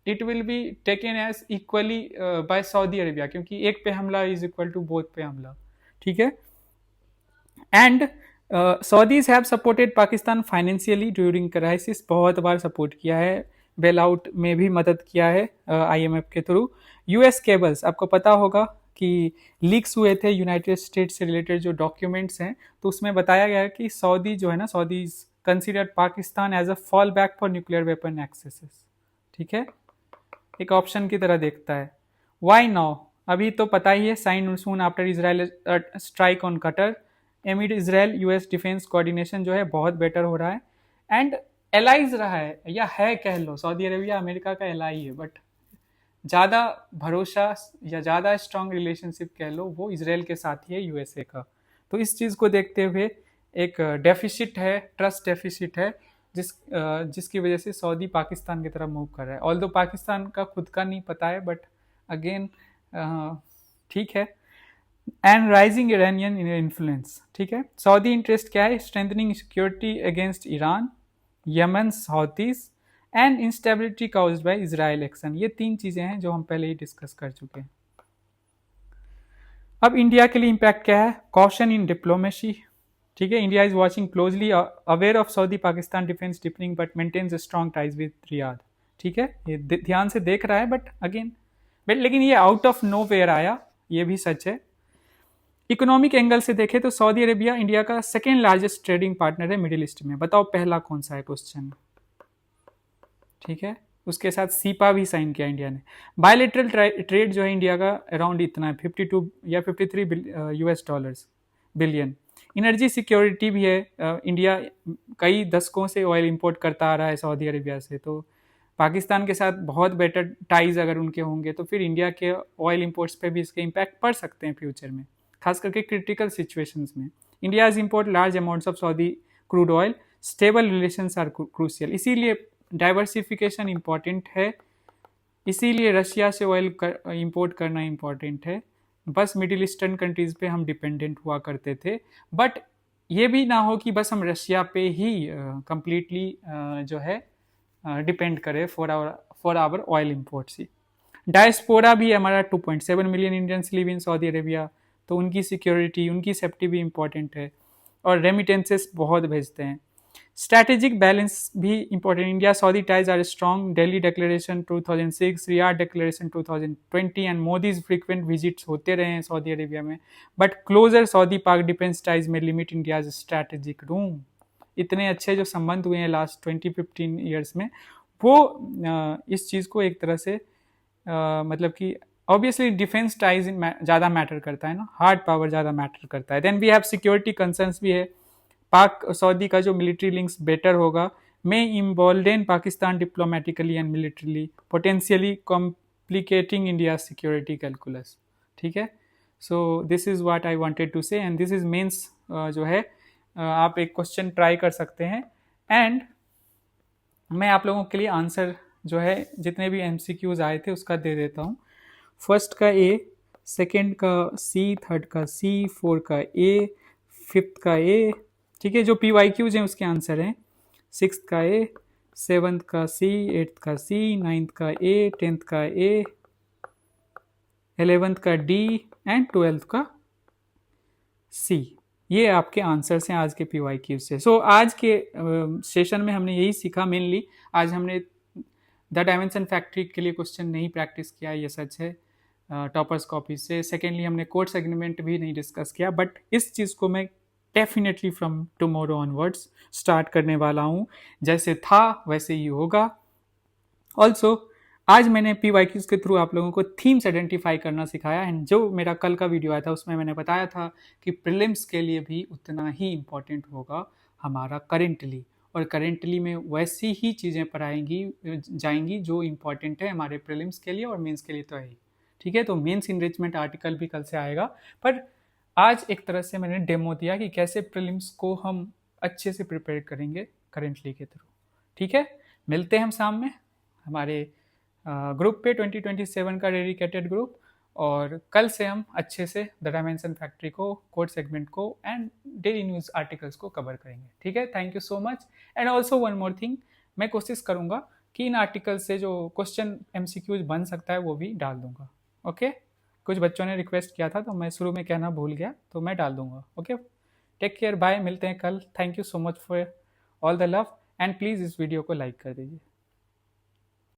it will be taken as equally by Saudi Arabia, क्योंकि एक पे हमला इज इक्वल टू बोथ पे हमला, ठीक है। And Saudis have supported Pakistan financially during crisis, बहुत बार सपोर्ट किया है, बेल आउट में भी मदद किया है IMF के थ्रू। US केबल्स आपको पता होगा कि लीक्स हुए थे यूनाइटेड स्टेट्स से रिलेटेड जो डॉक्यूमेंट्स हैं, तो उसमें बताया गया है कि सऊदी जो है ना, Saudi considered Pakistan as a fall back for nuclear weapon accesses, ठीक है, एक ऑप्शन की तरह देखता है। वाई नाउ, अभी तो पता ही है, sign soon after Israel strike on Qatar, amid Israel US defence coordination जो है बहुत बेटर हो रहा है। एंड एलाइज रहा है, या है कह लो, सऊदी अरेबिया अमेरिका का एलाई है, बट ज़्यादा भरोसा या ज़्यादा स्ट्रॉन्ग रिलेशनशिप कह लो वो इसराइल के साथ ही है USA का। तो इस चीज़ को देखते हुए एक डेफिसिट है, ट्रस्ट डेफिसिट है, जिसकी वजह से सऊदी पाकिस्तान की तरफ मूव कर रहा है। ऑल्दो पाकिस्तान का खुद का नहीं पता है, बट अगेन ठीक है। एंड राइजिंग इरानियन इन्फ्लुएंस, ठीक है। सऊदी इंटरेस्ट क्या है? Strengthening security against Iran, Yemen Houthis and instability caused by Israel action. ये 3 चीजें हैं जो हम पहले ही डिस्कस कर चुके हैं। अब इंडिया के लिए इम्पैक्ट क्या है? कॉशन इन डिप्लोमेसी, ठीक है। India is watching closely, aware of Saudi Pakistan defence deepening but maintains strong ties with Riyadh, ठीक है। ये ध्यान से देख रहा है बट अगेन लेकिन ये आउट ऑफ नो वेयर आया, ये भी सच है। इकोनॉमिक एंगल से देखें तो सऊदी अरेबिया इंडिया का सेकेंड लार्जेस्ट ट्रेडिंग पार्टनर है मिडिल ईस्ट में। बताओ पहला कौन सा है क्वेश्चन, ठीक है। उसके साथ सीपा भी साइन किया इंडिया ने। बायलेटरल ट्रेड जो है इंडिया का अराउंड इतना है 52 या 53 US dollars billion. Energy security भी है, इंडिया कई दशकों से ऑयल इंपोर्ट करता आ रहा है सऊदी अरेबिया से, तो पाकिस्तान के साथ बहुत बेटर टाइज अगर उनके होंगे तो फिर इंडिया के ऑयल इंपोर्ट्स पे भी इसके इम्पैक्ट पड़ सकते हैं फ्यूचर में, खास करके क्रिटिकल सिचुएशंस में। India is import large amounts of Saudi crude oil, stable relations are crucial, इसीलिए डाइवर्सिफिकेशन इम्पॉर्टेंट है, इसीलिए रशिया से ऑयल इंपोर्ट करना इम्पॉर्टेंट है। बस मिडिल ईस्टर्न कंट्रीज पे हम डिपेंडेंट हुआ करते थे, बट ये भी ना हो कि बस हम रशिया पे ही कंप्लीटली जो है डिपेंड करें फॉर आवर ऑयल इम्पोर्ट्स ही। डायस्पोरा भी हमारा 2.7 million Indians live in Saudi Arabia, तो उनकी सिक्योरिटी, उनकी सेफ्टी भी इम्पॉर्टेंट है, और रेमिटेंसेस बहुत भेजते हैं। स्ट्रैटेजिक बैलेंस भी important, India Saudi ties are strong, Delhi declaration 2006, Riyadh declaration 2020 and Modi's frequent visits होते रहे हैं सऊदी अरेबिया में, but closer Saudi Pak defence ties में लिमिट इंडियाज स्ट्रैटेजिक रूम। इतने अच्छे जो संबंध हुए हैं लास्ट 20-15 ईयर्स में, वो इस चीज़ को एक तरह से मतलब कि ऑब्वियसली डिफेंस टाइज ज़्यादा मैटर करता है ना, हार्ड पावर ज़्यादा मैटर करता है। Then we have security concerns भी है, पाक सऊदी का जो मिलिट्री लिंक्स बेटर होगा may embolden Pakistan diplomatically and militarily, potentially complicating India security calculus, ठीक है। So this is what I wanted to say, and this is mains जो है आप एक क्वेश्चन ट्राई कर सकते हैं, एंड मैं आप लोगों के लिए आंसर जो है जितने भी एमसीक्यूज आए थे उसका दे देता हूँ। फर्स्ट का ए, सेकंड का सी, थर्ड का सी, फोर्थ का ए, फिफ्थ का ए, ठीक है। जो PYQs हैं उसके आंसर हैं, सिक्स्थ का ए, सेवन्थ का सी, एट्थ का सी, नाइन्थ का ए, 10th का ए, 11th का डी एंड 12th का सी। ये आपके आंसर्स हैं आज के PYQs से। सो आज के सेशन में हमने यही सीखा मेनली। आज हमने द डायमेंशन फैक्ट्री के लिए क्वेश्चन नहीं प्रैक्टिस किया, ये सच है, टॉपर्स कॉपी से। सेकेंडली हमने कोर्स एग्रीमेंट भी नहीं डिस्कस किया, बट इस चीज़ को मैं definitely from tomorrow onwards start करने वाला हूँ, जैसे था वैसे ही होगा। ऑल्सो आज मैंने PYQs के थ्रू आप लोगों को थीम्स आइडेंटिफाई करना सिखाया, एंड जो मेरा कल का वीडियो आया था उसमें मैंने बताया था कि प्रीलिम्स के लिए भी उतना ही इम्पोर्टेंट होगा हमारा करेंटली, और करेंटली में वैसी ही चीज़ें पढ़ाएंगी जाएंगी जो इम्पोर्टेंट है हमारे प्रीलिम्स के लिए और मेंस के लिए तो है, ठीक है। तो मेंस इनरिचमेंट आर्टिकल भी कल से आएगा, पर आज एक तरह से मैंने डेमो दिया कि कैसे प्रीलिम्स को हम अच्छे से प्रिपेयर करेंगे करेंटली के थ्रू, ठीक है। मिलते हैं हम शाम में हमारे ग्रुप पे, 2027 का डेडिकेटेड ग्रुप, और कल से हम अच्छे से द डायमेंशन फैक्ट्री को, कोड सेगमेंट को एंड डेली न्यूज़ आर्टिकल्स को कवर करेंगे, ठीक है। Thank you so much. And also one more thing, मैं कोशिश करूँगा कि इन आर्टिकल से जो क्वेश्चन MCQs बन सकता है वो भी डाल दूंगा, ओके। कुछ बच्चों ने रिक्वेस्ट किया था तो मैं शुरू में कहना भूल गया, तो मैं डाल दूंगा, ओके। टेक केयर, बाय, मिलते हैं कल। Thank you so much for all the love, and please इस वीडियो को लाइक कर दीजिए।